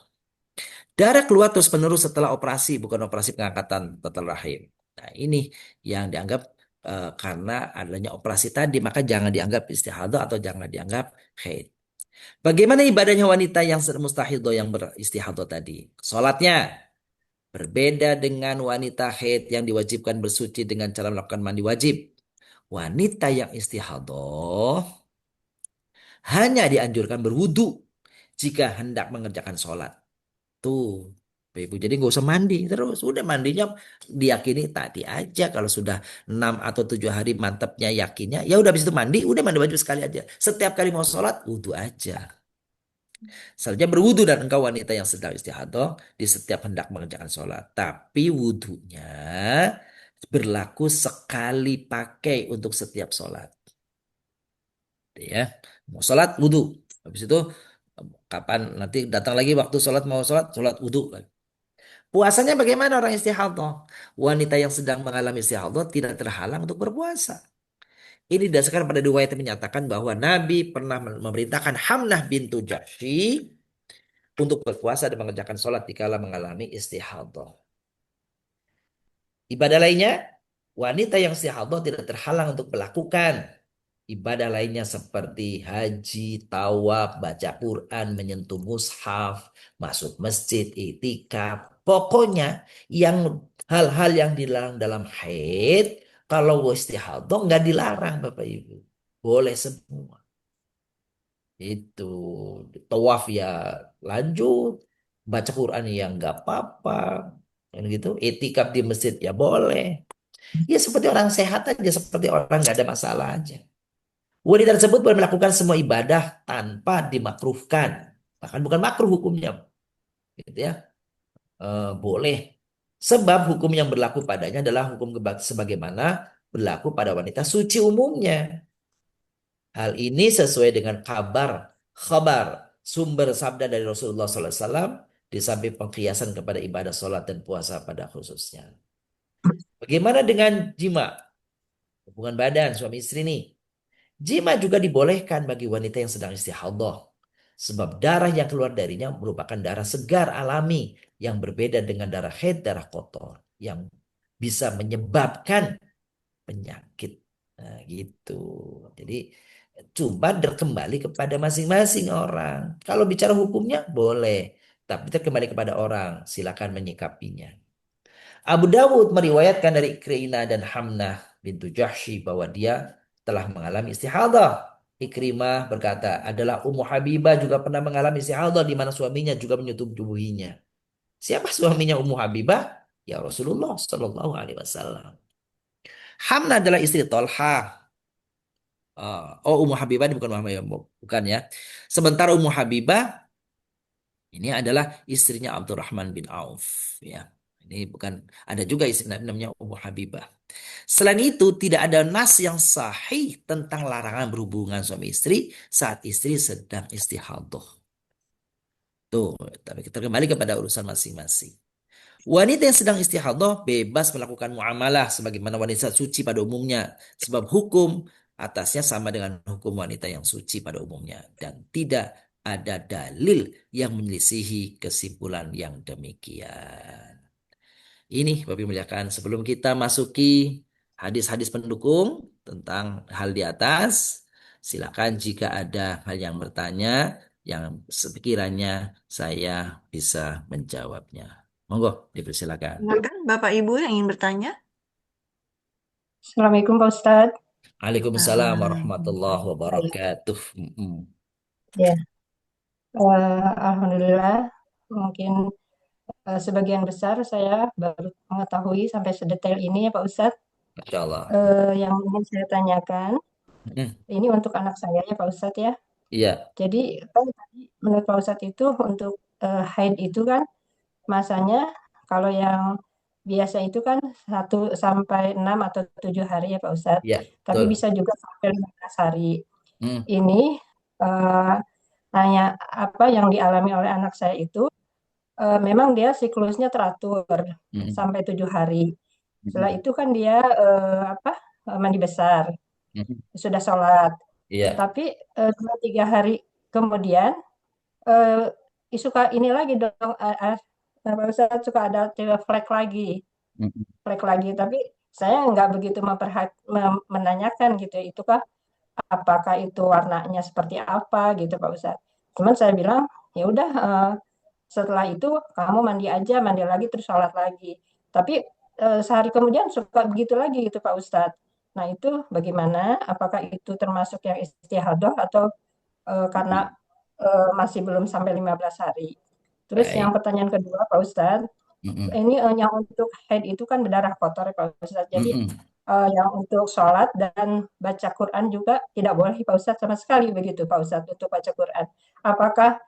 Darah keluar terus-menerus setelah operasi, bukan operasi pengangkatan total rahim. Nah, ini yang dianggap karena adanya operasi tadi, maka jangan dianggap istihadah atau jangan dianggap haid. Bagaimana ibadahnya wanita yang mustahidah yang beristihadah tadi? Salatnya berbeda dengan wanita haid yang diwajibkan bersuci dengan cara melakukan mandi wajib. Wanita yang istihadah hanya dianjurkan berwudu jika hendak mengerjakan sholat. Tuh, Ibu. Jadi nggak usah mandi terus. Udah mandinya diyakini tadi aja. Kalau sudah 6 atau 7 hari mantapnya yakinnya. Ya udah habis itu mandi. Udah mandi wajib sekali aja. Setiap kali mau sholat, wudu aja. Saja berwudu dan engkau wanita yang sedang istihadah di setiap hendak mengerjakan sholat. Tapi wudunya berlaku sekali pakai untuk setiap sholat. Ya, mau sholat wudu. Habis itu kapan nanti datang lagi waktu sholat mau sholat, sholat wudu. Puasanya bagaimana orang istihadah? Wanita yang sedang mengalami istihadah tidak terhalang untuk berpuasa. Ini didasarkan pada riwayat yang menyatakan bahwa Nabi pernah memerintahkan Hamnah bintu Jahsy untuk berpuasa dan mengerjakan sholat dikala mengalami istihadah. Ibadah lainnya, wanita yang istihadah tidak terhalang untuk melakukan ibadah lainnya seperti haji, tawaf, baca Quran, menyentuh mushaf, masuk masjid, itikaf. Pokoknya yang hal-hal yang dilarang dalam haid, kalau istihadah nggak dilarang Bapak Ibu. Boleh semua. Itu tawaf ya lanjut, baca Quran ya nggak apa-apa, kan gitu. Itikaf di masjid ya boleh. Ya seperti orang sehat aja, seperti orang nggak ada masalah aja. Wanita tersebut boleh melakukan semua ibadah tanpa dimakruhkan. Bahkan bukan makruh hukumnya, gitu ya. Boleh. Sebab hukum yang berlaku padanya adalah hukum sebagaimana berlaku pada wanita suci umumnya. Hal ini sesuai dengan khabar, sumber sabda dari Rasulullah SAW di samping pengkiasan kepada ibadah sholat dan puasa pada khususnya. Bagaimana dengan jima? Hubungan badan suami istri nih. Jima juga dibolehkan bagi wanita yang sedang istihadah. Sebab darah yang keluar darinya merupakan darah segar alami yang berbeda dengan darah haid, darah kotor yang bisa menyebabkan penyakit. Nah, gitu. Jadi cuma kembali kepada masing-masing orang. Kalau bicara hukumnya boleh, tapi kembali kepada orang. Silakan menyikapinya. Abu Dawud meriwayatkan dari Ikrimah dan Hamnah bintu Jahsy bahwa dia telah mengalami istihadah. Ikrimah berkata, adalah Ummu Habibah juga pernah mengalami istihadah di mana suaminya juga menyetubuhinya. Siapa suaminya Ummu Habibah? Ya Rasulullah Shallallahu Alaihi Wasallam. Hamnah adalah istri Tolha. Oh, Ummu Habibah ini bukan Muhammad, bukan ya. Sementara Ummu Habibah ini adalah istrinya Abdurrahman bin Auf, ya. Ini bukan, ada juga istri Nabi namanya Ummu Habibah. Selain itu, tidak ada nas yang sahih tentang larangan berhubungan suami istri saat istri sedang istihadah. Tuh, tapi kita kembali kepada urusan masing-masing. Wanita yang sedang istihadah bebas melakukan muamalah sebagaimana wanita suci pada umumnya, sebab hukum atasnya sama dengan hukum wanita yang suci pada umumnya dan tidak ada dalil yang menyelisihi kesimpulan yang demikian. Ini Bapak Ibu muliakan, sebelum kita masuki hadis-hadis pendukung tentang hal di atas, silakan jika ada hal yang bertanya yang sekiranya saya bisa menjawabnya. Monggo, dipersilakan. Silakan Bapak Ibu yang ingin bertanya. Assalamualaikum Pak Ustadz. Waalaikumsalam Ah, warahmatullahi Baik. wabarakatuh. Ya, Alhamdulillah mungkin sebagian besar saya baru mengetahui sampai sedetail ini ya Pak Ustadz. Masya Allah. Yang ingin saya tanyakan, Mm, ini untuk anak saya ya Pak Ustadz ya. Iya, Jadi kan tadi menurut Pak Ustadz itu untuk haid itu kan masanya kalau yang biasa itu kan 1 sampai 6 atau 7 hari ya Pak Ustadz. iya, Tapi betul. bisa juga sampai 15 hari. Mm, Ini eh, nanya apa yang dialami oleh anak saya itu memang dia siklusnya teratur mm, sampai 7 hari. Setelah mm, itu kan dia mandi besar, mm. sudah sholat. Iya. Tapi 2 3 hari kemudian eh, suka ini lagi dong, Pak Ustadz suka ada flek lagi, Mm, flek lagi. Tapi saya nggak begitu menanyakan gitu, itu kah apakah itu warnanya seperti apa gitu Pak Ustadz. Cuman saya bilang ya udah setelah itu kamu mandi aja, mandi lagi terus sholat lagi. Tapi sehari kemudian suka begitu lagi gitu Pak Ustadz. Nah itu bagaimana? Apakah itu termasuk yang istihadah atau karena mm. masih belum sampai 15 hari? Terus yang Baik. pertanyaan kedua Pak Ustadz, Mm, ini yang untuk haid itu kan berdarah kotor ya Pak Ustadz. mm, Jadi mm. yang untuk sholat dan baca Quran juga tidak boleh Pak Ustadz sama sekali begitu Pak Ustadz untuk baca Quran. Apakah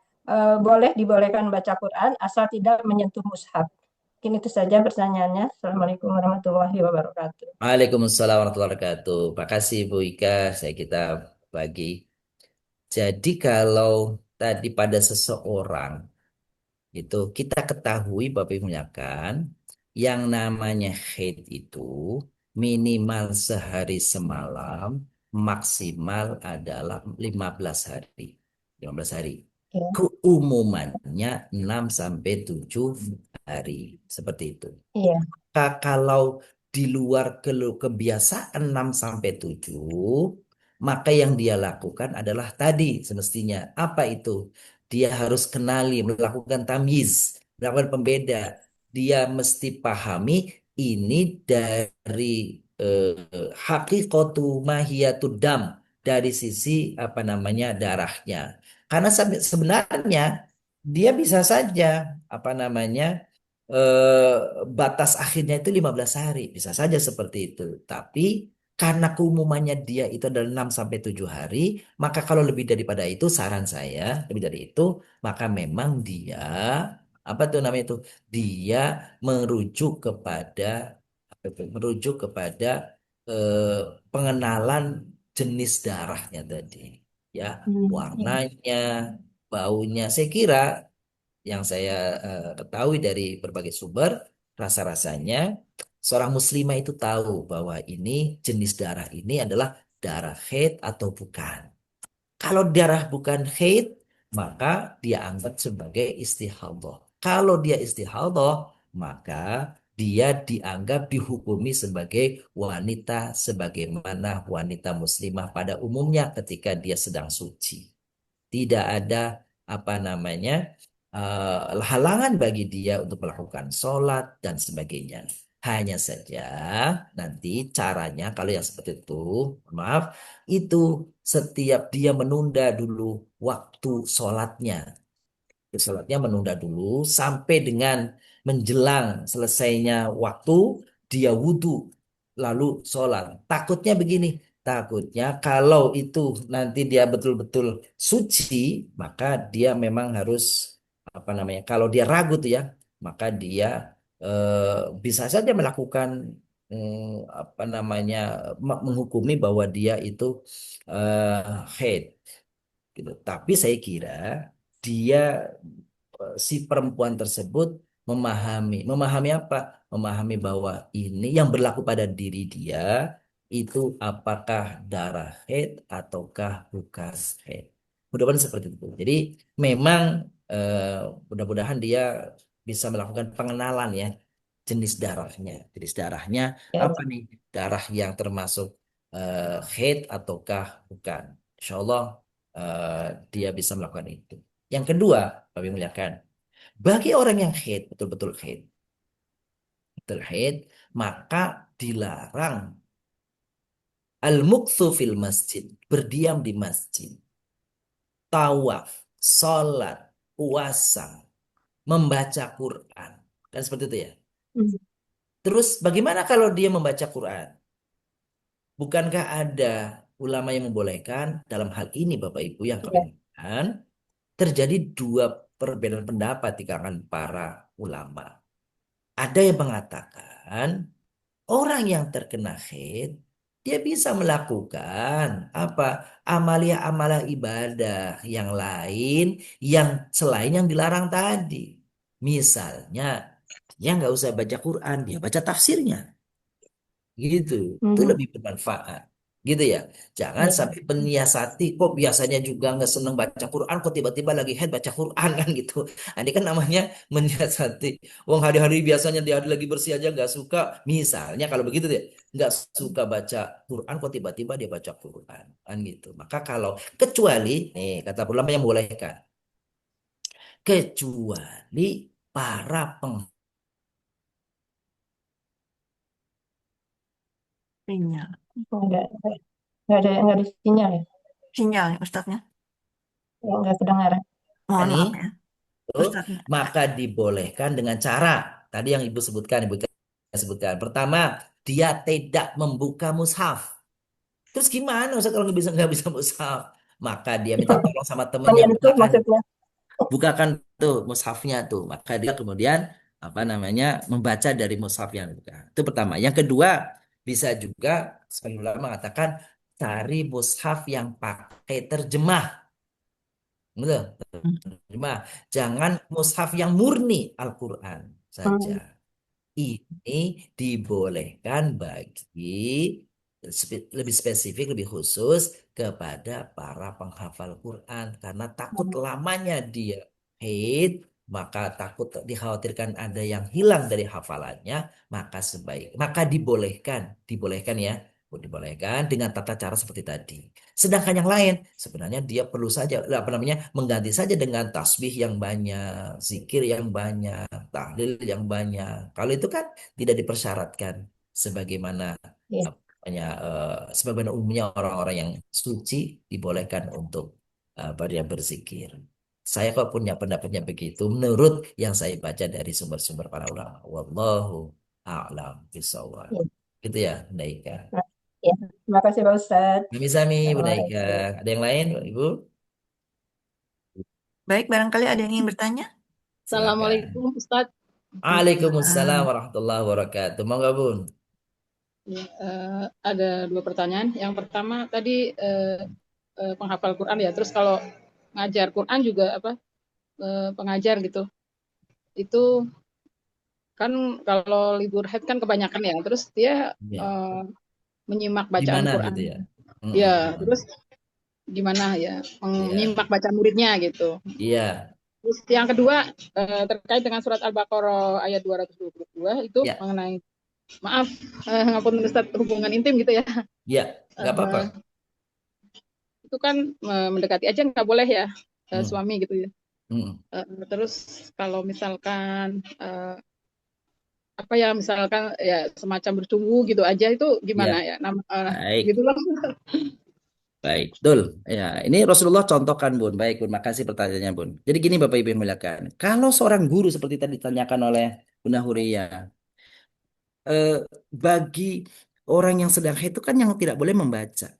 boleh dibolehkan baca Quran asal tidak menyentuh mushaf? Mungkin itu saja pertanyaannya. Assalamualaikum warahmatullahi wabarakatuh. Waalaikumsalam warahmatullahi wabarakatuh. Makasih Bu Ika, saya kita bagi. Jadi kalau tadi pada seseorang itu kita ketahui Bapak Ibu muliakan, yang namanya haid itu minimal sehari semalam, maksimal adalah 15 hari. 15 hari. Ya, Keumumannya 6 sampai 7 hari. Seperti itu. Iya. Kalau di luar kebiasaan 6 sampai 7, maka yang dia lakukan adalah tadi semestinya. Apa itu? Dia harus kenali, melakukan tamyiz, melakukan pembeda. Dia mesti pahami ini dari hakikatu mahiyatud dam, dari sisi apa namanya darahnya. Karena sebenarnya dia bisa saja apa namanya eh, batas akhirnya itu 15 hari. Bisa saja seperti itu. Tapi karena keumumannya dia itu adalah 6 sampai 7 hari, maka kalau lebih daripada itu saran saya, lebih dari itu, maka memang dia apa tuh namanya itu? Dia merujuk kepada apa itu? Merujuk kepada eh, pengenalan jenis darahnya tadi. Ya, Iya. warnanya, baunya. Saya kira yang saya ketahui dari berbagai sumber, rasa-rasanya seorang muslimah itu tahu bahwa ini jenis darah ini adalah darah haid atau bukan. Kalau darah bukan haid, maka dia anggap sebagai istihadah. Kalau dia istihadah, maka dia dianggap dihukumi sebagai wanita sebagaimana wanita muslimah pada umumnya ketika dia sedang suci. Tidak ada apa namanya halangan bagi dia untuk melakukan sholat dan sebagainya. Hanya saja nanti caranya kalau yang seperti itu, maaf, itu setiap dia menunda dulu waktu sholatnya. Sholatnya menunda dulu sampai dengan menjelang selesainya waktu dia wudhu lalu sholat. Takutnya begini, takutnya kalau itu nanti dia betul-betul suci, maka dia memang harus apa namanya? Kalau dia ragu tuh ya, maka dia bisa saja melakukan apa namanya menghukumi bahwa dia itu haid gitu. Tapi saya kira dia si perempuan tersebut memahami apa? Memahami bahwa ini yang berlaku pada diri dia itu apakah darah haid ataukah bukan haid. Mudah-mudahan seperti itu. Jadi memang eh, mudah-mudahan dia bisa melakukan pengenalan ya jenis darahnya. Jenis darahnya Ya, apa nih? Darah yang termasuk haid ataukah bukan. Insya Allah eh, dia bisa melakukan itu. Yang kedua, Bapak muliakan, bagi orang yang haid, betul haid, maka dilarang al-mukthu fil masjid, berdiam di masjid, tawaf, sholat, puasa, membaca Quran. Kan seperti itu ya. hmm, Terus bagaimana kalau dia membaca Quran? Bukankah ada ulama yang membolehkan dalam hal ini Bapak Ibu yang kami iya. muliakan, terjadi dua perbedaan pendapat di kalangan para ulama. Ada yang mengatakan orang yang terkena haid dia bisa melakukan apa amalia-amalia ibadah yang lain yang selain yang dilarang tadi. Misalnya dia nggak usah baca Quran, dia baca tafsirnya. Gitu. Itu Mhm. lebih bermanfaat. Gitu ya. Jangan Iya. sampai menyiasati kok biasanya juga nggak seneng baca Quran kok tiba-tiba lagi head baca Quran kan gitu. Nah, ini kan namanya menyiasati. Wong hari-hari biasanya dia hari lagi bersih aja nggak suka. Misalnya kalau begitu deh, nggak suka baca Quran kok tiba-tiba dia baca Quran kan gitu. Maka kalau kecuali nih kata ulama yang bolehkan, kecuali para Sinyal. Nggak ada sinyal ya, Sinyal ya Ustadznya. nggak kedengaran. Mohon penghani maaf ya itu, Ustadznya. maka dibolehkan dengan cara tadi yang Ibu sebutkan, Ibu sebutkan. Pertama, dia tidak membuka mushaf. Terus gimana Ustaz kalau nggak bisa mushaf? Maka dia minta tolong sama temennya Menyentuh maksudnya. bukakan tuh mushafnya tuh. Maka dia kemudian apa namanya membaca dari mushaf yang dibuka. Itu pertama. Yang kedua, bisa juga sebagian ulama mengatakan cari mushaf yang pakai terjemah. Betul? Terjemah. Jangan mushaf yang murni Al-Quran saja. Hmm. Ini dibolehkan bagi lebih spesifik, lebih khusus kepada para penghafal Quran karena takut lamanya dia haid maka takut dikhawatirkan ada yang hilang dari hafalannya, maka dibolehkan ya, dibolehkan dengan tata cara seperti tadi. Sedangkan yang lain sebenarnya dia perlu saja apa namanya mengganti saja dengan tasbih yang banyak, zikir yang banyak, tahlil yang banyak. Kalau itu kan tidak dipersyaratkan sebagaimana Iya. apa namanya sebagaimana umumnya orang-orang yang suci dibolehkan untuk dia berzikir. Saya kok punya pendapatnya begitu menurut yang saya baca dari sumber-sumber para ulama. Wallahu a'lam bishawab. Iya. Gitu ya, Daika. Nah, ya. Terima kasih Pak Ustadz. Sami-sami, Bu Daika. Assalamualaikum. Ada yang lain, Ibu? Baik, barangkali ada yang ingin bertanya? Silakan. Assalamualaikum Ustadz. Waalaikumsalam warahmatullahi wabarakatuh. Monggo, Bun. Ya, ada 2 pertanyaan. Yang pertama tadi penghafal Quran ya. Terus kalau ngajar Quran juga pengajar gitu. Itu kan kalau libur haid kan kebanyakan ya. Terus dia Ya. menyimak bacaan Gimana Quran. gitu ya? Ya, terus gimana ya Iya. menyimak bacaan muridnya gitu. Iya. Terus yang kedua terkait dengan surat Al-Baqarah ayat 222 itu Ya. mengenai maaf ngapun Ustaz hubungan intim gitu ya. Iya, nggak apa-apa. Itu kan mendekati aja nggak boleh ya suami gitu ya. Terus kalau misalkan apa ya misalkan ya semacam bertunggu gitu aja itu gimana ya? Baik. Gitu lah. Baik, betul. Ya, ini Rasulullah contohkan, Bun. Baik, Bun. Makasih pertanyaannya, Bun. Jadi gini, Bapak Ibu yang muliakan. Kalau seorang guru seperti tadi ditanyakan oleh Bunda Huria, bagi orang yang sedang haid itu kan yang tidak boleh membaca,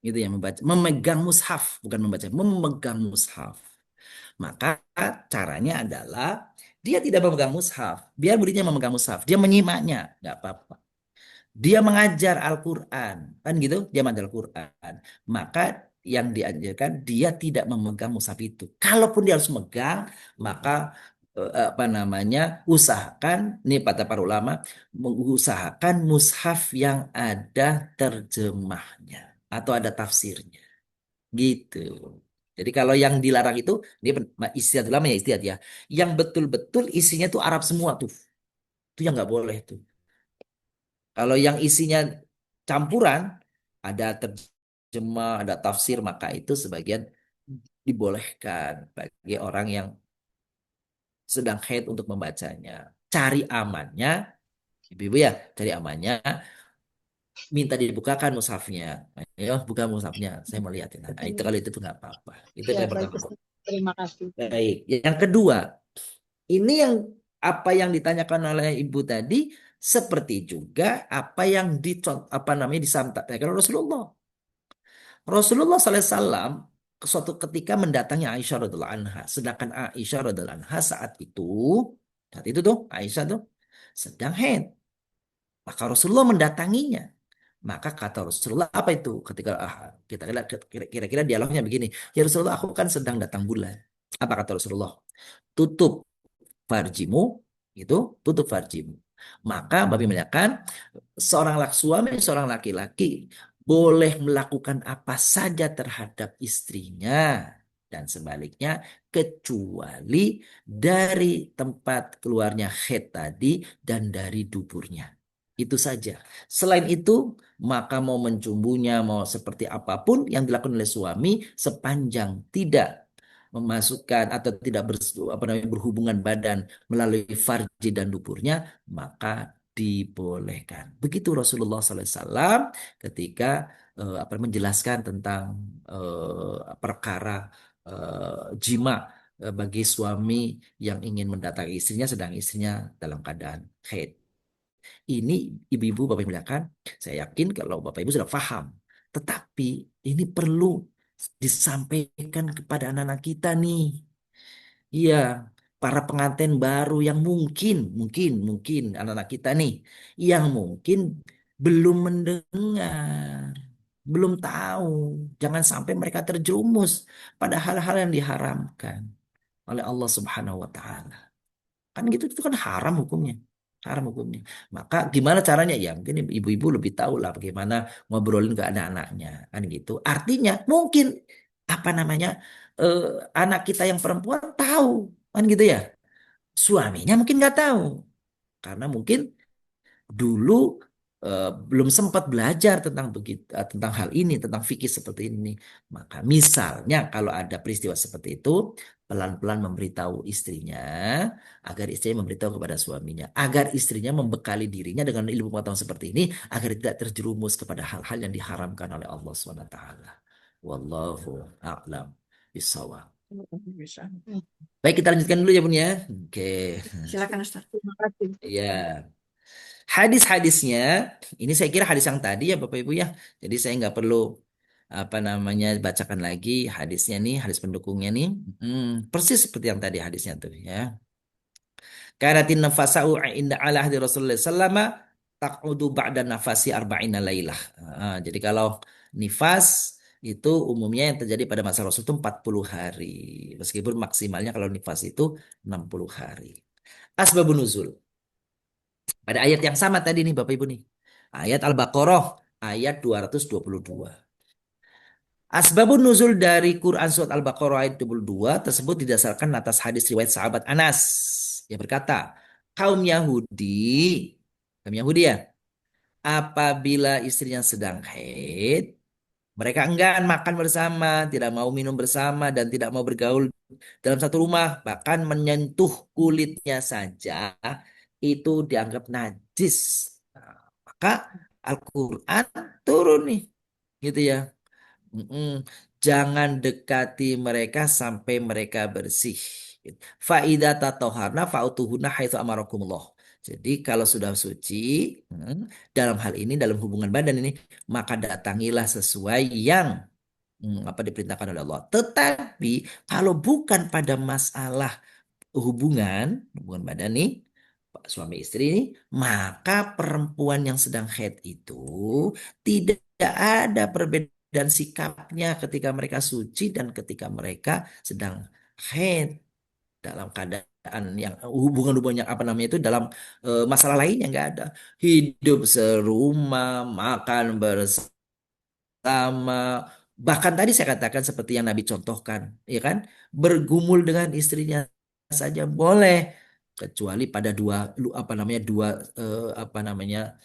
gitu ya, membaca, memegang mushaf, bukan membaca, memegang mushaf. Maka caranya adalah dia tidak memegang mushaf, biar muridnya memegang mushaf, dia menyimaknya, nggak apa-apa. Dia mengajar Al-Quran, kan gitu, dia mengajar Al-Quran. Maka yang diajarkan dia tidak memegang mushaf itu. Kalaupun dia harus megang, maka apa namanya, usahakan, ini kata para ulama, mengusahakan mushaf yang ada terjemahnya atau ada tafsirnya, gitu. Jadi kalau yang dilarang itu, dia istiadat ulama ya istiadat ya, yang betul-betul isinya tuh Arab semua tuh, itu yang nggak boleh tuh. Kalau yang isinya campuran, ada terjemah, ada tafsir, maka itu sebagian dibolehkan bagi orang yang sedang haid untuk membacanya. Cari amannya, ibu-ibu ya, cari amannya, minta dibukakan mushafnya. Ayo, buka mushafnya, saya mau lihatin. Nah, itu kalau itu tuh nggak apa-apa. Itu Ya, yang baik, pertama. Ustaz. Terima kasih. Baik, yang kedua, ini yang apa yang ditanyakan oleh ibu tadi seperti juga apa yang apa namanya disampaikan oleh Rasulullah. Rasulullah SAW suatu ketika mendatangi Aisyah radhiallahu anha, sedangkan Aisyah radhiallahu anha saat itu tuh Aisyah tuh sedang haid. Maka Rasulullah mendatanginya. Maka kata Rasulullah apa itu? Ketika kita kira-kira dialognya begini, ya Rasulullah aku kan sedang datang bulan. Apa kata Rasulullah? Tutup farjimu, itu tutup farjimu. Maka Babi melihatkan suami seorang laki-laki boleh melakukan apa saja terhadap istrinya dan sebaliknya kecuali dari tempat keluarnya haid tadi dan dari duburnya. Itu saja. Selain itu, maka mau mencumbunya, mau seperti apapun yang dilakukan oleh suami sepanjang tidak memasukkan atau tidak berhubungan badan melalui farji dan duburnya, maka dibolehkan. Begitu Rasulullah SAW ketika menjelaskan tentang perkara jima bagi suami yang ingin mendatangi istrinya sedang istrinya dalam keadaan haid. Ini ibu-ibu Bapak Ibu kan, saya yakin kalau Bapak Ibu sudah paham. Tetapi ini perlu disampaikan kepada anak-anak kita nih. Iya, para pengantin baru yang mungkin anak-anak kita nih yang mungkin belum mendengar, belum tahu. Jangan sampai mereka terjerumus pada hal-hal yang diharamkan oleh Allah Subhanahu wa taala. Kan gitu itu kan haram hukumnya. Haram hukumnya. Maka gimana caranya ya? Mungkin ibu-ibu lebih tahu lah bagaimana ngobrolin ke anak-anaknya kan gitu. Artinya mungkin apa namanya eh, anak kita yang perempuan tahu Kan gitu ya. Suaminya mungkin nggak tahu karena mungkin dulu belum sempat belajar tentang begitu tentang hal ini, tentang fikih seperti ini. Maka misalnya kalau ada peristiwa seperti itu, pelan-pelan memberitahu istrinya agar istrinya memberitahu kepada suaminya, agar istrinya membekali dirinya dengan ilmu pengetahuan seperti ini agar tidak terjerumus kepada hal-hal yang diharamkan oleh Allah SWT. Wallahu a'lam bishawab. Baik, kita lanjutkan dulu ya Bun ya. Oke. Silakan Ustaz. Terima kasih. Ya. Hadis-hadisnya, ini saya kira hadis yang tadi ya Bapak Ibu ya. Jadi saya nggak perlu apa namanya bacakan lagi hadisnya nih, hadis pendukungnya nih. Persis seperti yang tadi hadisnya tuh ya. Kanatin nafasa'u inda ala hadi Rasulullah sallama taqudu ba'da nafasi arba'ina lailah. Jadi kalau nifas itu umumnya yang terjadi pada masa Rasul itu 40 hari. Meskipun maksimalnya kalau nifas itu 60 hari. Asbabun nuzul. Pada ayat yang sama tadi nih Bapak Ibu nih. Ayat Al-Baqarah ayat 222. Asbabun nuzul dari Quran surat Al-Baqarah ayat 22 tersebut didasarkan atas hadis riwayat sahabat Anas yang berkata, kaum Yahudi ya, apabila istrinya sedang haid, mereka enggan makan bersama, tidak mau minum bersama, dan tidak mau bergaul dalam satu rumah. Bahkan menyentuh kulitnya saja itu dianggap najis. Nah, maka Al-Quran turun nih, gitu ya. Mm-mm. Jangan dekati mereka sampai mereka bersih. Faidah tatoharna fautuhuna haitsu amarakumullah. Jadi kalau sudah suci, dalam hal ini dalam hubungan badan ini, maka datangilah sesuai yang apa diperintahkan oleh Allah. Tetapi kalau bukan pada masalah hubungan badan nih, suami istri ini, maka perempuan yang sedang haid itu tidak ada perbedaan sikapnya ketika mereka suci dan ketika mereka sedang haid dalam keadaan yang hubungan-hubungan yang apa namanya itu dalam masalah lainnya nggak ada. Hidup serumah, makan bersama sama bahkan tadi saya katakan seperti yang Nabi contohkan, ya kan? Bergumul dengan istrinya saja boleh kecuali pada apa namanya apa namanya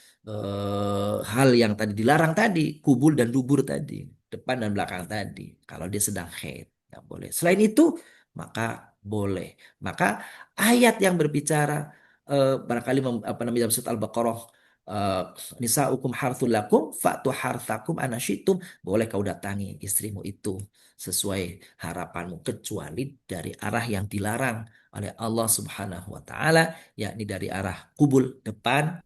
hal yang tadi dilarang tadi, kubul dan dubur tadi, depan dan belakang tadi. Kalau dia sedang haid, nggak boleh. Selain itu, maka boleh. Maka ayat yang berbicara barangkali apa namanya dalam surat Al-Baqarah eh, nisaukum harthul lakum fa'tu harthakum anasyitum, boleh kau datangi istrimu itu sesuai harapanmu kecuali dari arah yang dilarang oleh Allah Subhanahu wa taala, yakni dari arah kubul depan,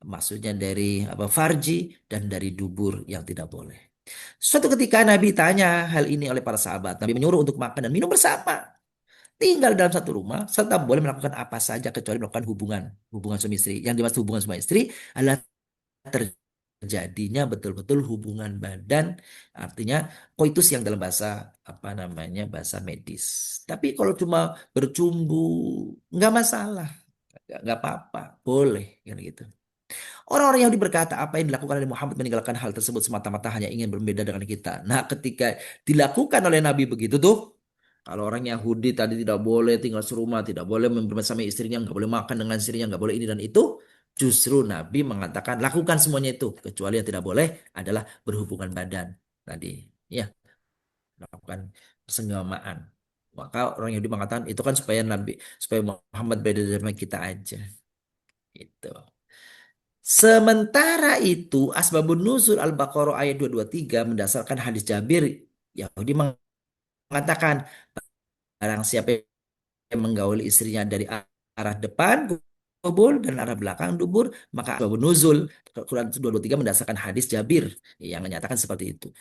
maksudnya dari apa farji, dan dari dubur yang tidak boleh. Suatu ketika Nabi tanya hal ini oleh para sahabat. Nabi menyuruh untuk makan dan minum bersama, tinggal dalam satu rumah, serta boleh melakukan apa saja kecuali melakukan hubungan hubungan suami istri. Yang dimaksud hubungan suami istri adalah terjadinya betul-betul hubungan badan, artinya koitus yang dalam bahasa apa namanya bahasa medis. Tapi kalau cuma bercumbu nggak masalah, nggak apa-apa, boleh kan gitu. Orang-orang Yahudi berkata, apa yang dilakukan oleh Muhammad meninggalkan hal tersebut semata-mata hanya ingin berbeda dengan kita. Nah, ketika dilakukan oleh Nabi begitu tuh, kalau orang Yahudi tadi tidak boleh tinggal serumah, tidak boleh bersama istrinya, nggak boleh makan dengan istrinya, nggak boleh ini dan itu, justru Nabi mengatakan lakukan semuanya itu, kecuali yang tidak boleh adalah berhubungan badan tadi, ya, melakukan persenggamaan. Maka orang Yahudi mengatakan itu kan supaya Muhammad beda dari kita aja, itu. Sementara itu, Asbabun Nuzul Al-Baqarah ayat 223 mendasarkan hadis Jabir. Yahudi mengatakan, barang siapa yang menggauli istrinya dari arah depan, kubur, dan arah belakang, dubur, maka Asbabun Nuzul Quran 223 mendasarkan hadis Jabir yang menyatakan seperti itu.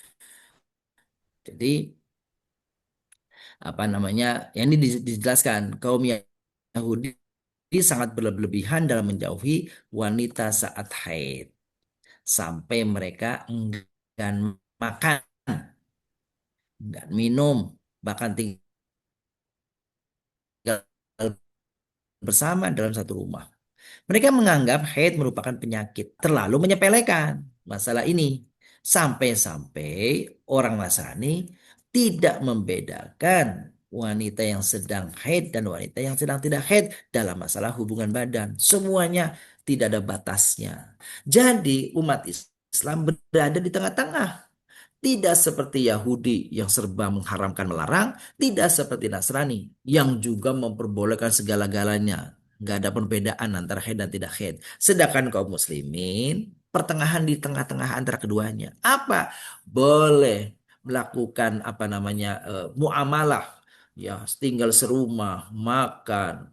Jadi, apa namanya, yang ini dijelaskan, kaum Yahudi sangat berlebihan dalam menjauhi wanita saat haid, sampai mereka enggan makan dan minum, bahkan tinggal bersama dalam satu rumah. Mereka menganggap haid merupakan penyakit, terlalu menyepelekan masalah ini. Sampai-sampai orang Nasrani tidak membedakan wanita yang sedang haid dan wanita yang sedang tidak haid dalam masalah hubungan badan. Semuanya tidak ada batasnya. Jadi umat Islam berada di tengah-tengah. Tidak seperti Yahudi yang serba mengharamkan melarang, tidak seperti Nasrani yang juga memperbolehkan segala-galanya. Nggak ada perbedaan antara haid dan tidak haid. Sedangkan kaum muslimin pertengahan di tengah-tengah antara keduanya. Apa? Boleh melakukan apa namanya muamalah, ya tinggal serumah, makan,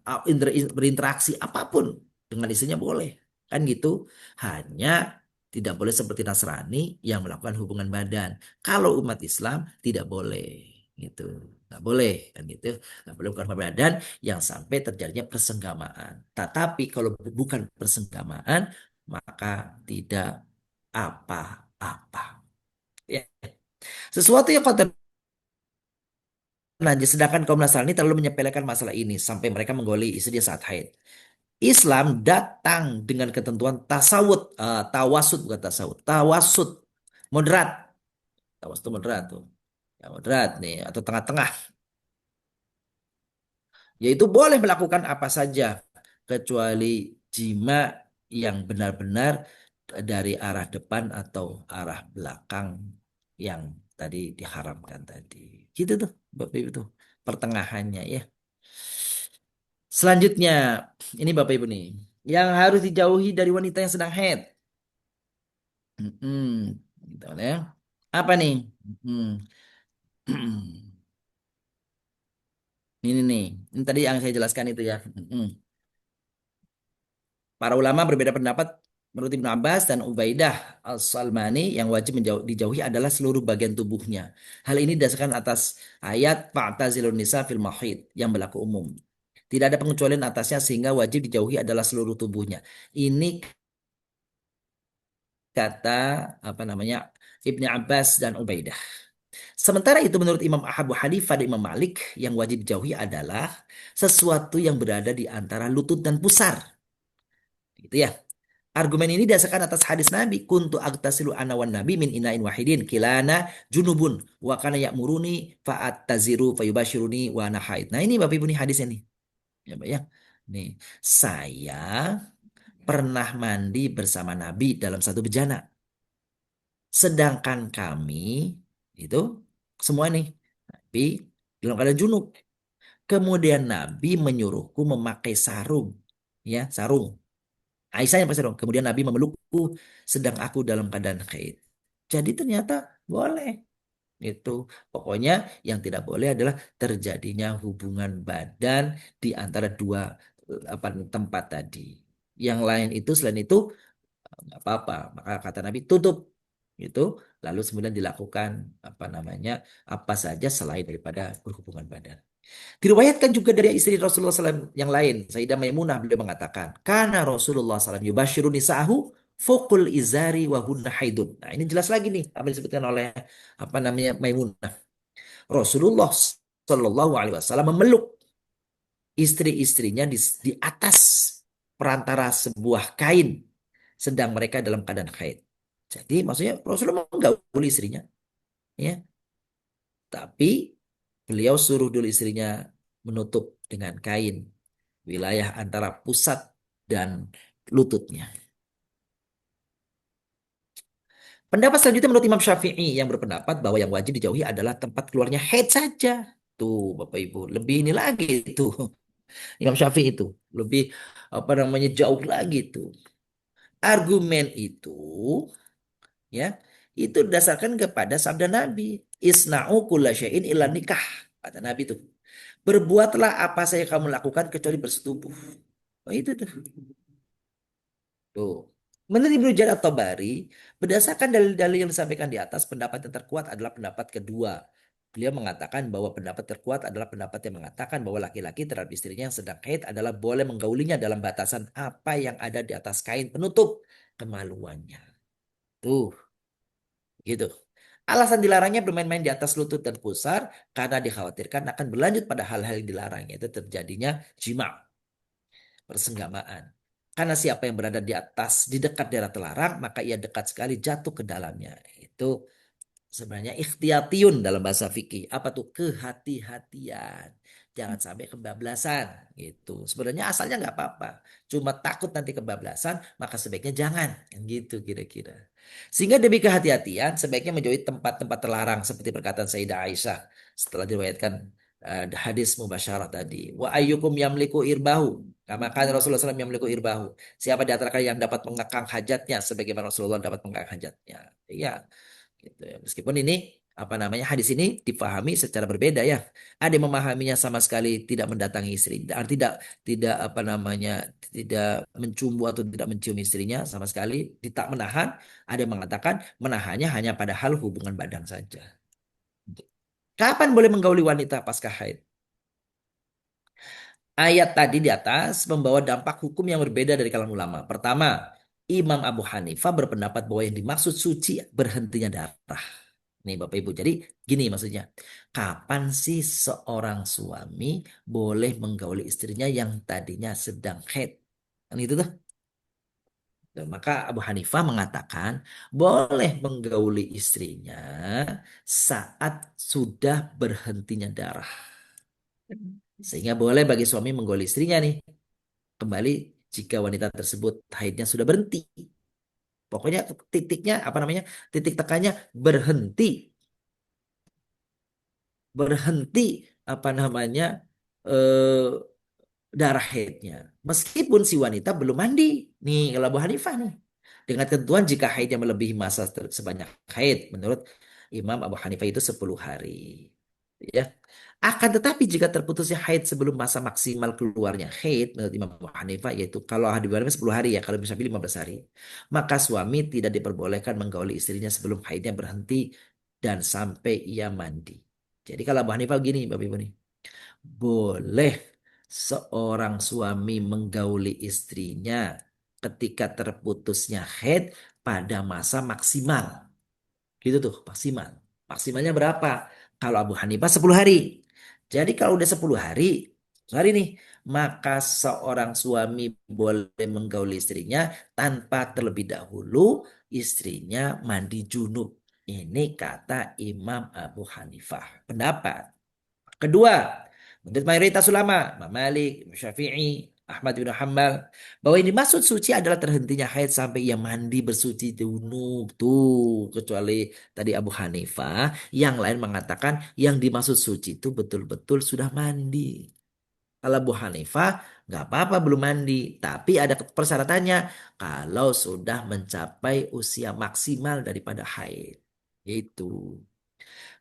berinteraksi apapun dengan istrinya boleh. Kan gitu. Hanya tidak boleh seperti Nasrani yang melakukan hubungan badan. Kalau umat Islam tidak boleh gitu. Nggak boleh kan gitu. Nggak boleh melakukan hubungan badan yang sampai terjadinya persenggamaan. Tetapi kalau bukan persenggamaan maka tidak apa-apa. Ya. Sesuatu yang kotor najis, sedangkan kaum Nasrani terlalu menyepelekan masalah ini sampai mereka menggoli istri saat haid. Islam datang dengan ketentuan tasawuf, tawasud bukan tasawuf, tawasud, moderat. Tawas itu moderat tuh. Ya, moderat nih atau tengah-tengah. Yaitu boleh melakukan apa saja kecuali jima yang benar-benar dari arah depan atau arah belakang yang tadi diharamkan tadi. Gitu tuh Bapak Ibu tuh pertengahannya ya. Selanjutnya ini Bapak Ibu nih yang harus dijauhi dari wanita yang sedang haid. Gitu ya. Apa nih? Ini nih, ini tadi yang saya jelaskan itu ya. Para ulama berbeda pendapat menurut Ibnu Abbas dan Ubaidah Al-Salmani yang wajib dijauhi adalah seluruh bagian tubuhnya. Hal ini didasarkan atas ayat Fa'tazilun nisa fil mahid yang berlaku umum. Tidak ada pengecualian atasnya sehingga wajib dijauhi adalah seluruh tubuhnya. Ini kata apa namanya Ibnu Abbas dan Ubaidah. Sementara itu menurut Imam Abu Hanifah dan Imam Malik yang wajib dijauhi adalah sesuatu yang berada di antara lutut dan pusar. Gitu ya. Argumen ini dasarkan atas hadis Nabi, kuntu agtasilu ana wan nabi min inain wahidin kilana junubun wa kana ya'muruni fa'attaziru fayubashiruni wa ana haid. Nah, ini Bapak Ibu nih hadisnya nih. Ya, Pak ya. Nih, saya pernah mandi bersama Nabi dalam satu bejana. Sedangkan kami itu semua nih Nabi dalam keadaan junub. Kemudian Nabi menyuruhku memakai sarung, ya sarung. Aisyah yang pakai sarung. Kemudian Nabi memelukku sedang aku dalam keadaan haid. Jadi ternyata boleh. Itu pokoknya yang tidak boleh adalah terjadinya hubungan badan di antara dua apa tempat tadi. Yang lain itu selain itu nggak apa-apa. Maka kata Nabi tutup itu lalu kemudian dilakukan apa namanya apa saja selain daripada berhubungan badan. Diriwayatkan juga dari istri Rasulullah SAW yang lain, Sayyidah Maimunah, beliau mengatakan, karena Rasulullah SAW yubashiru nisa'ahu fokul izari wa hunna haidun. Nah, ini jelas lagi nih apa yang disebutkan oleh apa namanya Maimunah. Rasulullah Shallallahu Alaihi Wasallam memeluk istri-istrinya di atas perantara sebuah kain, sedang mereka dalam keadaan haid. Jadi maksudnya Rasulullah menggauli istrinya, ya. Tapi beliau suruh dulu istrinya menutup dengan kain wilayah antara pusat dan lututnya. Pendapat selanjutnya menurut Imam Syafi'i yang berpendapat bahwa yang wajib dijauhi adalah tempat keluarnya haid saja. Tuh Bapak Ibu, lebih ini lagi itu. Imam Syafi'i itu lebih apa namanya jauh lagi itu. Argumen itu ya itu didasarkan kepada sabda Nabi, isna'u kulla syai'in illa nikah. Kata Nabi itu. Berbuatlah apa saja kamu lakukan kecuali bersetubuh. Oh itu tuh. Tuh. Menurut Ibnu Jarir At-Tabari, berdasarkan dalil-dalil yang disampaikan di atas, pendapat yang terkuat adalah pendapat kedua. Beliau mengatakan bahwa pendapat terkuat adalah pendapat yang mengatakan bahwa laki-laki terhadap istrinya yang sedang haid adalah boleh menggaulinya dalam batasan apa yang ada di atas kain penutup kemaluannya. Tuh, gitu. Alasan dilarangnya bermain-main di atas lutut dan pusar karena dikhawatirkan akan berlanjut pada hal-hal yang dilarang, yaitu terjadinya jima, persenggamaan. Karena siapa yang berada di atas, di dekat daerah terlarang, maka ia dekat sekali jatuh ke dalamnya. Itu Sebenarnya ikhtiyatiyun dalam bahasa fikih. Apa tuh? Kehati-hatian. Jangan sampai kebablasan gitu. Sebenarnya asalnya nggak apa-apa. Cuma takut nanti kebablasan, maka sebaiknya jangan. Kan gitu kira-kira. Sehingga demi kehati-hatian, sebaiknya menjauhi tempat-tempat terlarang seperti perkataan Sayyidah Aisyah setelah diriwayatkan hadis mubasyarah tadi. Wa ayyukum yamliku irbahu. Kama kan Rasulullah SAW yamliku irbahu. Siapa di antara kalian yang dapat mengekang hajatnya sebagaimana Rasulullah dapat mengekang hajatnya. Iya, gitu ya. Meskipun ini apa namanya hadis ini dipahami secara berbeda ya. Ada yang memahaminya sama sekali tidak mendatangi istri, tidak tidak apa namanya tidak mencumbu atau tidak mencium istrinya sama sekali, tidak menahan. Ada yang mengatakan menahannya hanya pada hal hubungan badan saja. Kapan boleh menggauli wanita pasca haid? Ayat tadi di atas membawa dampak hukum yang berbeda dari kalangan ulama. Pertama, Imam Abu Hanifah berpendapat bahwa yang dimaksud suci berhentinya darah. Nih Bapak Ibu, jadi gini maksudnya. Kapan sih seorang suami boleh menggauli istrinya yang tadinya sedang haid? Kan itu tuh. Tuh, maka Abu Hanifah mengatakan boleh menggauli istrinya saat sudah berhentinya darah. Sehingga boleh bagi suami menggauli istrinya nih. Kembali jika wanita tersebut haidnya sudah berhenti. Pokoknya titiknya apa namanya? Titik tekannya berhenti. Berhenti apa namanya? eh, darah haidnya. Meskipun si wanita belum mandi. Nih kalau Abu Hanifah nih. Dengan ketentuan jika haidnya melebihi masa sebanyak haid menurut Imam Abu Hanifah itu 10 hari. Ya. Akan tetapi jika terputusnya haid sebelum masa maksimal keluarnya haid menurut Imam Abu Hanifah yaitu kalau di bulan 10 hari ya kalau bisa pilih 15 hari maka suami tidak diperbolehkan menggauli istrinya sebelum haidnya berhenti dan sampai ia mandi. Jadi kalau Abu Hanifah gini Bapak Ibu nih boleh seorang suami menggauli istrinya ketika terputusnya haid pada masa maksimal. Gitu tuh, maksimal. Maksimalnya berapa? Kalau Abu Hanifah 10 hari. Jadi kalau udah 10 hari, sorry nih, maka seorang suami boleh menggauli istrinya tanpa terlebih dahulu istrinya mandi junub. Ini kata Imam Abu Hanifah. Pendapat. Kedua, menurut mayoritas ulama, Imam Malik, Imam Syafi'i, Ahmad bin Hambal, bahwa ini maksud suci adalah terhentinya haid sampai ia mandi bersuci junub. Tuh, kecuali tadi Abu Hanifah, yang lain mengatakan yang dimaksud suci itu betul-betul sudah mandi. Kalau Abu Hanifah, nggak apa-apa belum mandi, tapi ada persyaratannya kalau sudah mencapai usia maksimal daripada haid. Itu.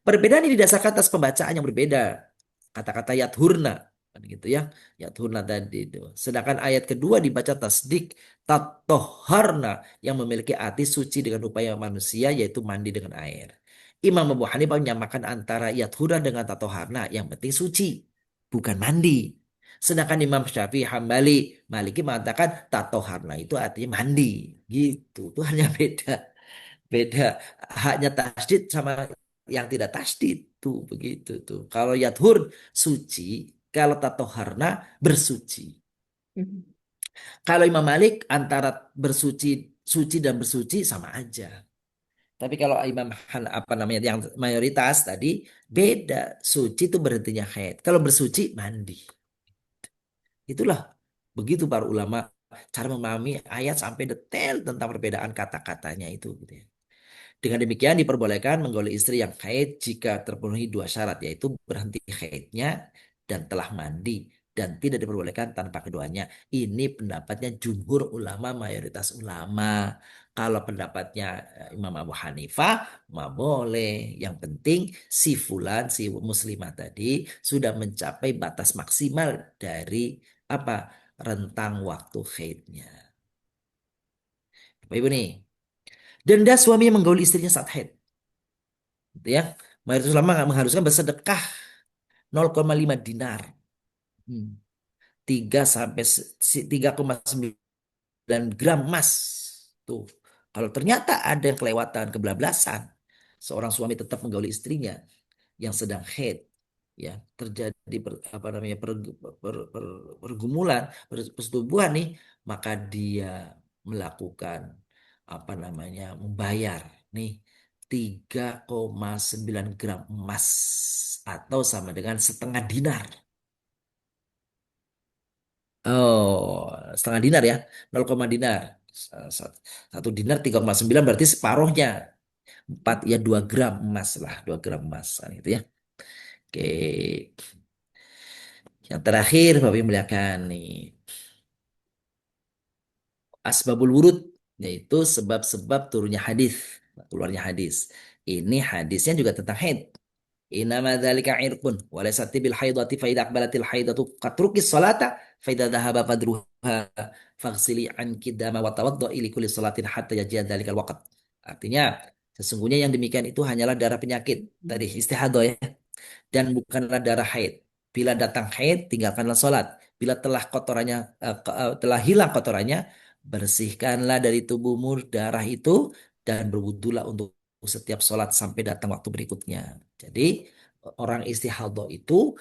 Perbedaan ini didasarkan atas pembacaan yang berbeda. Kata-kata yathurna, kan gitu ya. Yathurna tadi itu. Sedangkan ayat kedua dibaca tasdik tatoharna yang memiliki arti suci dengan upaya manusia yaitu mandi dengan air. Imam Abu Hanifah menyamakan antara yathurna dengan tatoharna yang penting suci, bukan mandi. Sedangkan Imam Syafi'i Hambali Maliki mengatakan tatoharna itu artinya mandi. Gitu. Itu hanya beda. Beda haknya tasdid sama yang tidak tasdid tuh begitu tuh. Kalau yathur suci, kalau tatoharna bersuci. Kalau Imam Malik antara bersuci suci dan bersuci sama aja. Tapi kalau Imam apa namanya yang mayoritas tadi beda. Suci itu berhentinya haid. Kalau bersuci mandi. Itulah begitu para ulama cara memahami ayat sampai detail tentang perbedaan kata-katanya itu gitu ya. Dengan demikian diperbolehkan menggauli istri yang haid jika terpenuhi dua syarat yaitu berhenti haidnya dan telah mandi dan tidak diperbolehkan tanpa keduanya. Ini pendapatnya jumhur ulama, mayoritas ulama. Kalau pendapatnya Imam Abu Hanifah, mah boleh. Yang penting si fulan, si muslimah tadi sudah mencapai batas maksimal dari apa rentang waktu haidnya. Bapak Ibu nih, denda suami yang menggauli istrinya saat haid. Gitu ya. Mayoritas ulama nggak mengharuskan bersedekah 0,5 dinar. Hmm. 3 sampai 3,9 gram emas. Tuh. Kalau ternyata ada yang kelewatan, kebablasan, seorang suami tetap menggauli istrinya yang sedang haid, ya terjadi apa namanya pergumulan, persetubuhan nih, maka dia melakukan apa namanya membayar nih 3,9 gram emas atau sama dengan setengah dinar. Oh, setengah dinar ya, 0, dinar. Satu dinar 3,9 berarti separuhnya. 4 ya 2 gram emas lah, 2 gram emas kan gitu ya. Oke. Yang terakhir Bapak Ibu muliakan nih. Asbabul wurud yaitu sebab-sebab turunnya hadis, keluarnya hadis. Ini hadisnya juga tentang haid. Inama dzalika irqun wa laysa bil haidati fa idza aqbalatil haidatu qatrukis salata fa idza dhahaba qadruha faghsili anki dama wa tawadda'i li kulli salatin hatta yaji'a dzalikal waqt. Artinya sesungguhnya yang demikian itu hanyalah darah penyakit tadi istihadah ya, dan bukanlah darah haid. Bila datang haid, tinggalkanlah sholat. Bila telah kotorannya telah hilang kotorannya, bersihkanlah dari tubuhmu darah itu dan berwudulah untuk setiap sholat sampai datang waktu berikutnya. Jadi orang istihadah itu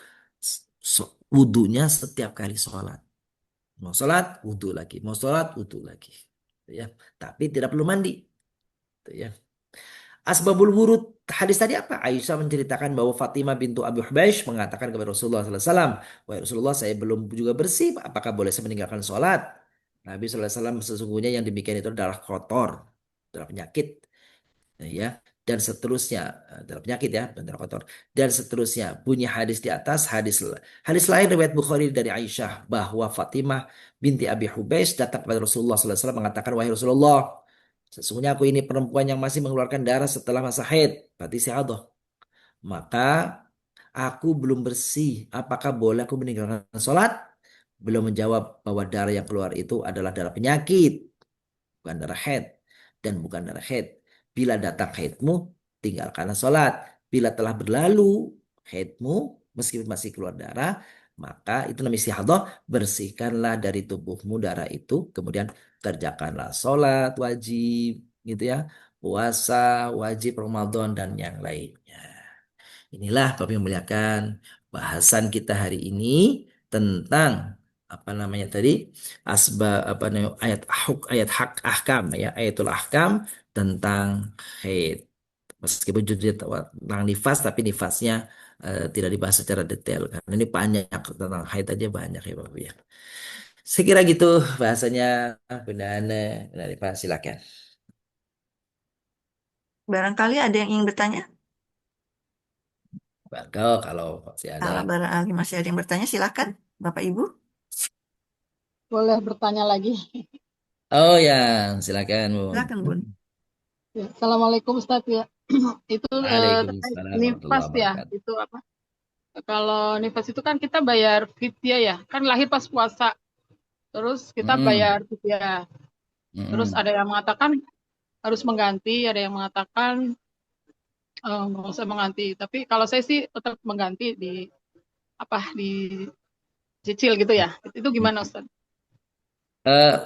wudunya setiap kali sholat. Mau sholat, wudhu lagi. Mau sholat, wudhu lagi. Ya, tapi tidak perlu mandi. Ya. Asbabul wurud hadis tadi apa? Aisyah menceritakan bahwa Fatimah bintu Abi Hubaysh mengatakan kepada Rasulullah SAW, wahai Rasulullah, saya belum juga bersih, apakah boleh saya meninggalkan sholat? Nabi SAW sesungguhnya yang demikian itu adalah kotor, adalah penyakit, ya, dan seterusnya, adalah penyakit ya, benar kotor, dan seterusnya. Bunyi hadis di atas, hadis lain riwayat Bukhari dari Aisyah bahwa Fatimah binti Abi Hubaysh datang kepada Rasulullah SAW mengatakan, wahai Rasulullah, sesungguhnya aku ini perempuan yang masih mengeluarkan darah setelah masa haid, berarti istihadah. Maka aku belum bersih. Apakah boleh aku meninggalkan sholat? Belum menjawab bahwa darah yang keluar itu adalah darah penyakit, bukan darah haid. Dan bukan darah haid. Bila datang haidmu, tinggalkanlah sholat. Bila telah berlalu haidmu, meskipun masih keluar darah, maka itu namanya istihadah, bersihkanlah dari tubuhmu darah itu, kemudian kerjakanlah sholat wajib, gitu ya, puasa wajib Ramadan dan yang lainnya. Inilah Bapak yang memuliakan bahasan kita hari ini tentang apa namanya tadi apa namanya ayat hak ahkam ya, ayatul ahkam tentang haid. Meskipun judulnya tentang nifas tapi nifasnya tidak dibahas secara detail karena ini banyak tentang haid aja banyak ya Bapak ya. Saya kira gitu bahasanya Bunda Ana. Bunda Rifah, silakan. Barangkali ada yang ingin bertanya? Bangga kalau masih ada. Kalau barangkali masih ada yang bertanya, silakan, Bapak Ibu. Boleh bertanya lagi. Oh ya, silakan Bu. Silakan, Bun. Ya, Assalamualaikum Ustaz ya. Itu terkait Waalaikumsalam warahmatullahi nifas ya. wabarakatuh. Itu apa? Kalau nifas itu kan kita bayar fidyah ya. Kan lahir pas puasa. Terus kita bayar fidyah. Terus ada yang mengatakan harus mengganti, ada yang mengatakan nggak usah mengganti. Tapi kalau saya sih tetap mengganti di cicil gitu ya. Itu gimana Ustaz? Eh,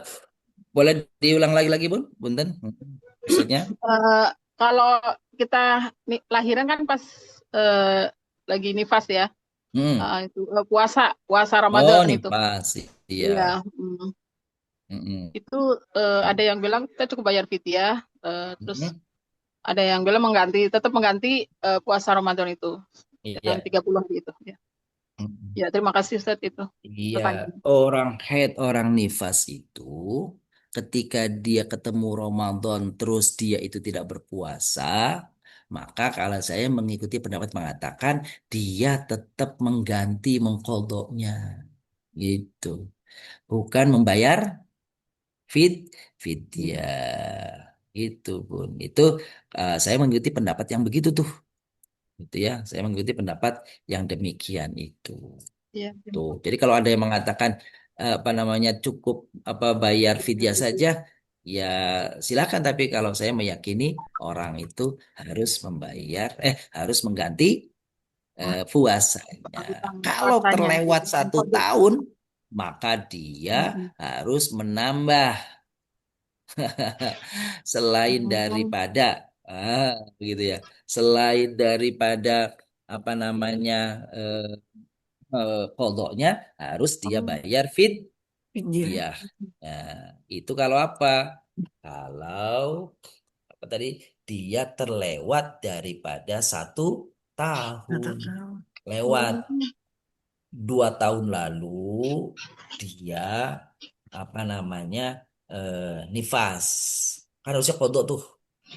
boleh diulang lagi Bun? Bunten? Maksudnya? Eh, kalau kita lahiran kan pas eh, lagi nifas ya. Hmm. Itu puasa Oh, Ramadan itu. nifas. Iya. Iya. Mm-mm. Itu ada yang bilang kita cukup bayar fidyah, terus Mm-mm. ada yang bilang tetap mengganti puasa Ramadan itu yang Iya. 30 hari itu. Ya. Mm-mm. Ya, terima kasih Ustaz itu. Iya, Pertanyaan. orang haid, orang nifas itu ketika dia ketemu Ramadan terus dia itu tidak berpuasa, maka kalau saya mengikuti pendapat mengatakan dia tetap mengganti mengkodoknya gitu, bukan membayar fit itu Bun. Itu saya mengikuti pendapat yang begitu tuh, gitu ya. Saya mengikuti pendapat yang demikian itu. Iya. Tuh. Jadi kalau ada yang mengatakan apa namanya cukup apa bayar fidyah saja, ya silakan. Tapi kalau saya meyakini orang itu harus mengganti puasanya. Utang Kalau puasanya. terlewat Utang 1 tahun, maka dia harus menambah selain daripada begitu ya. Selain daripada apa namanya eh, kodoknya harus dia bayar Iya. fidyah. Nah, itu kalau apa? Kalau apa tadi, dia terlewat daripada 1 tahun. 1 tahun. Lewat Oh, 2 tahun lalu dia apa namanya nifas. Kan harusnya kodok tuh.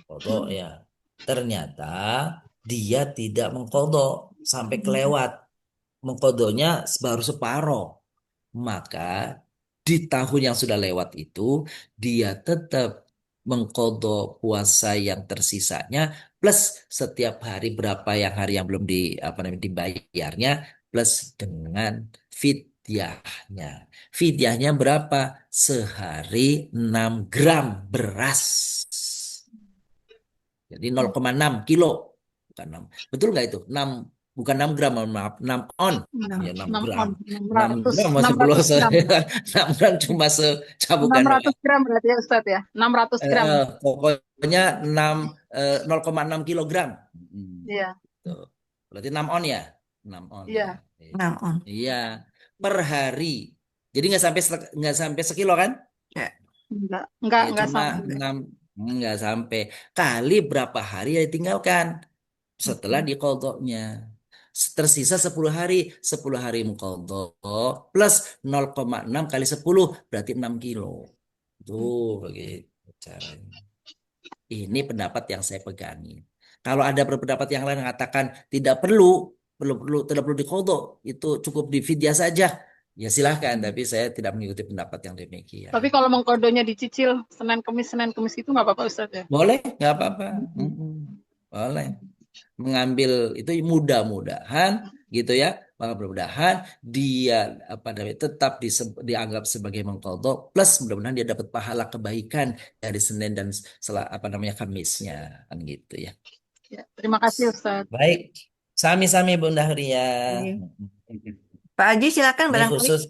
Kodok ya. Ternyata dia tidak mengkodok sampai kelewat. Mengkodoknya baru separoh. Maka di tahun yang sudah lewat itu dia tetap mengkodok puasa yang tersisanya plus setiap hari berapa yang hari yang belum di apa namanya dibayarnya plus dengan fidyahnya. Fidyahnya berapa? Sehari 6 gram beras. Jadi 0,6 kilo. Bukan 6. Betul nggak itu? 6, bukan 6 gram, mohon maaf. 6 on. Ya 6 6 gram. on, 6 600, gram masih belum 600 gram. 6 gram cuma secabukan doang. 600 gram berarti ya Ustadz ya? 600 gram. Pokoknya 0,6 kilogram. Iya, Tuh. Berarti 6 on ya? 6 on iya. ya. 6 on. Iya. Per hari. Jadi nggak sampai sekilo kan? Ya. Enggak Ya cuma sampai. 6, nggak sampai. Kali berapa hari ya ditinggalkan setelah dikodoknya. Tersisa 10 hari. 10 hari mengkodok plus 0,6 kali 10 berarti 6 kilo. Tuh begitu caranya. Ini pendapat yang saya pegangi. Kalau ada pendapat yang lain yang mengatakan tidak perlu dikodok, itu cukup di fidyah saja. Ya silahkan, tapi saya tidak mengikuti pendapat yang demikian. Tapi kalau mengkodonya dicicil Senin Kemis itu nggak apa-apa Ustadz ya? Boleh, nggak apa-apa. Boleh. Mengambil itu mudah-mudahan gitu ya. Maka mudah-mudahan dia apa namanya tetap dianggap sebagai mengkodok plus mudah-mudahan dia dapat pahala kebaikan dari Senin dan apa namanya Kamisnya kan gitu ya. Ya, terima kasih Ustadz. Baik. Sami-sami Bunda Ria. Oke. Pak Haji silakan Ini barangkali. khusus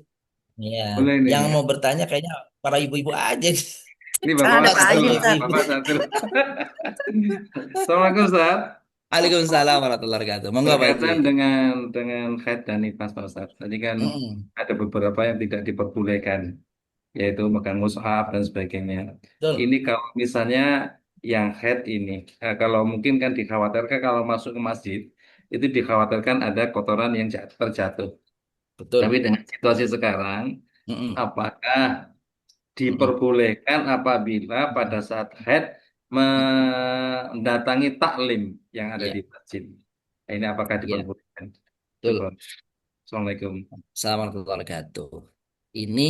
ya. Boleh nih Yang ya. mau bertanya kayaknya para ibu-ibu aja. Ini Ada Bapak Pak satu Haji loh. Ustaz. Bapak satu. Assalamualaikum Ustaz. Waalaikumsalam warahmatullahi wabarakatuh. Monggo Pak Haji. Berkaitan dengan haid dan nifas Pak Ustaz. Tadi kan Mm-mm. ada beberapa yang tidak diperbolehkan, yaitu megang mushaf dan sebagainya. Betul. Ini kalau misalnya yang haid ini, kalau mungkin kan dikhawatirkan kalau masuk ke masjid, itu dikhawatirkan ada kotoran yang terjatuh. Betul. Tapi dengan situasi sekarang, Mm-mm. apakah Mm-mm. diperbolehkan apabila pada saat haid mendatangi taklim yang ada Iya, di masjid? Nah, ini apakah iya, diperbolehkan? betul. Coba. Assalamualaikum. Assalamualaikum warahmatullahi wabarakatuh. Ini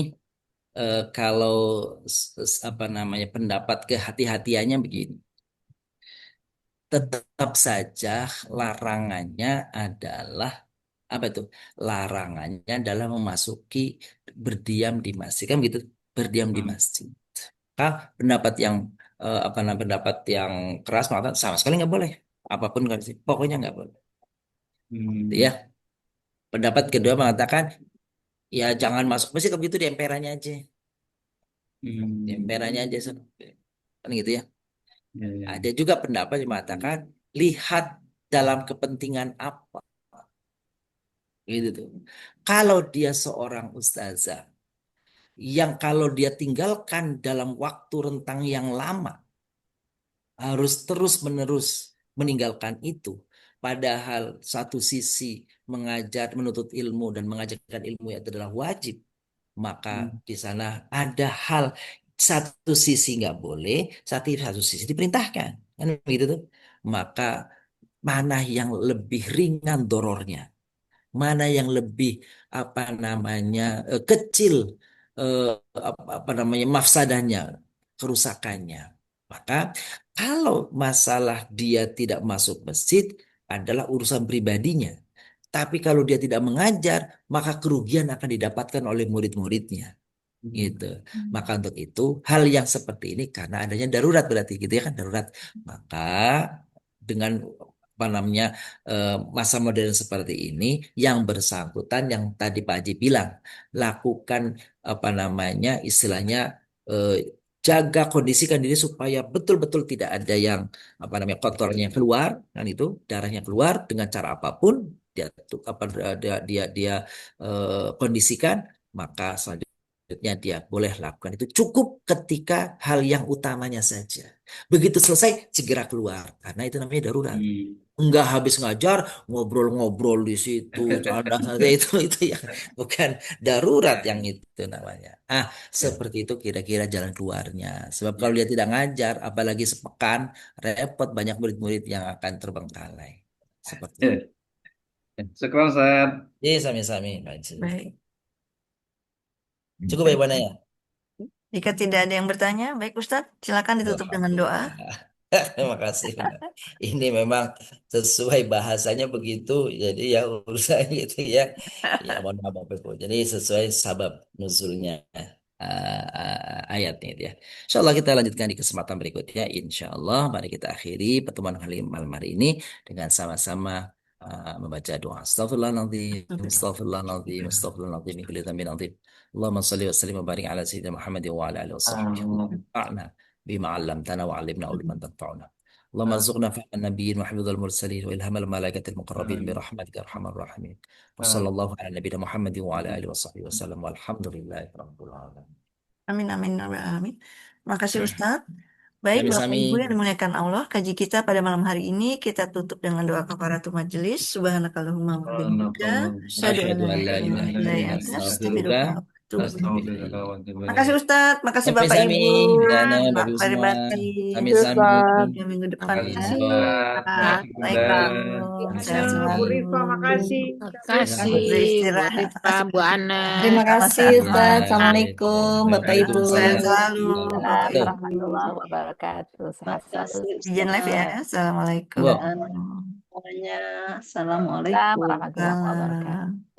kalau apa namanya pendapat kehati-hatiannya begini. Tetap saja larangannya adalah apa itu? Larangannya adalah memasuki berdiam di masjid kan gitu, berdiam di masjid. Pendapat yang apa namanya pendapat yang keras mengatakan sama sekali nggak boleh. Apapun kan sih, pokoknya nggak boleh. Ya, pendapat kedua mengatakan ya jangan masuk masjid kalau gitu di emperannya aja. Di emperannya aja kan gitu ya. Ya, ya. Ada juga pendapat yang mengatakan lihat dalam kepentingan apa. Gitu tuh. Kalau dia seorang ustazah yang kalau dia tinggalkan dalam waktu rentang yang lama harus terus-menerus meninggalkan itu. Padahal satu sisi mengajar, menuntut ilmu dan mengajarkan ilmu itu adalah wajib. Maka di sana ada hal satu sisi nggak boleh, satu sisi diperintahkan. Kan begitu tuh. Maka mana yang lebih ringan dorornya? Mana yang lebih apa namanya kecil eh, apa namanya mafsadahnya, kerusakannya. Maka kalau masalah dia tidak masuk masjid adalah urusan pribadinya. Tapi kalau dia tidak mengajar, maka kerugian akan didapatkan oleh murid-muridnya. Gitu. Maka untuk itu hal yang seperti ini karena adanya darurat berarti gitu ya kan darurat. Maka dengan apa namanya masa modern seperti ini yang bersangkutan yang tadi Pak Haji bilang lakukan apa namanya istilahnya eh, jaga kondisikan diri supaya betul-betul tidak ada yang apa namanya kotornya keluar kan itu darahnya keluar dengan cara apapun dia apa dia kondisikan maka selanjutnya Maksudnya dia boleh lakukan itu cukup ketika hal yang utamanya saja. Begitu selesai segera keluar karena itu namanya darurat. Enggak habis ngajar ngobrol-ngobrol di situ canda saja itu ya bukan darurat yang itu namanya. Seperti itu kira-kira jalan keluarnya. Sebab kalau dia tidak ngajar apalagi sepekan repot banyak murid-murid yang akan terbengkalai. Seperti itu. Syukran Ustaz. Sami-sami. Baik. Cukup ya Bana ya. Jika tidak ada yang bertanya, baik Ustadz, silakan ditutup dengan doa. Alhamdulillah. Terima kasih. Bunda. Ini memang sesuai bahasanya begitu, jadi ya urusan gitu ya. Ya mohon maaf Bapak Ibu. Jadi sesuai sabab nuzulnya ayatnya itu ya. Insya Allah kita lanjutkan di kesempatan berikutnya. Insya Allah mari kita akhiri pertemuan kali malam hari ini dengan sama-sama membaca doa. Astagfirullahaladzim, astagfirullahaladzim, astagfirullahaladzim, min kulli dzambin adzim. Allahumma shalli wa sallim wa barik ala sayyidina Muhammad wa ala alihi wa sahbihi. Allahumma بما علمتنا وعلمنا علما تنفعنا اللهم ارزقنا فهم النبيين وحفظ المرسلين والهام الملائكة المقربين برحمتك يا ارحم الراحمين وصلى الله على نبينا محمد وعلى اله وصحبه وسلم والحمد لله رب العالمين. Amin, amin, amin. Makasih Ustadz. Baik, Bapak Sami-sami. Ibu yang dimuliakan Allah, kaji kita pada malam hari ini kita tutup dengan doa kafaratul majelis. Subhanakallahumma wa bihamdika, asyhadu an Asyhadu la an la ilaha ilaha illa illa anta, anta astaghfiruka astaghfiruka wa atubu ilaik. wa atubu Makasih ilaik. Ustadz, makasih Bapak Sami-sami, Ibu, Dana, Pak Bapak Ibu semua. Paribati. Sami-sami. Sampai minggu depan ya. Makasih. Assalamualaikum, sehat Bu selalu. Rifa, makasih. Selamat Bu beristirahat. Rifa, Bu Ana. Terima kasih Ustaz. Assalamualaikum Bapak Ibu. Sehat selalu, Bapak Waalaikumsalam Ibu. warahmatullahi wabarakatuh. Sehat selalu. Izin live ya. Assalamualaikum. Wow. Semuanya. Assalamualaikum Warahmatullahi wabarakatuh. Waalaikumsalam.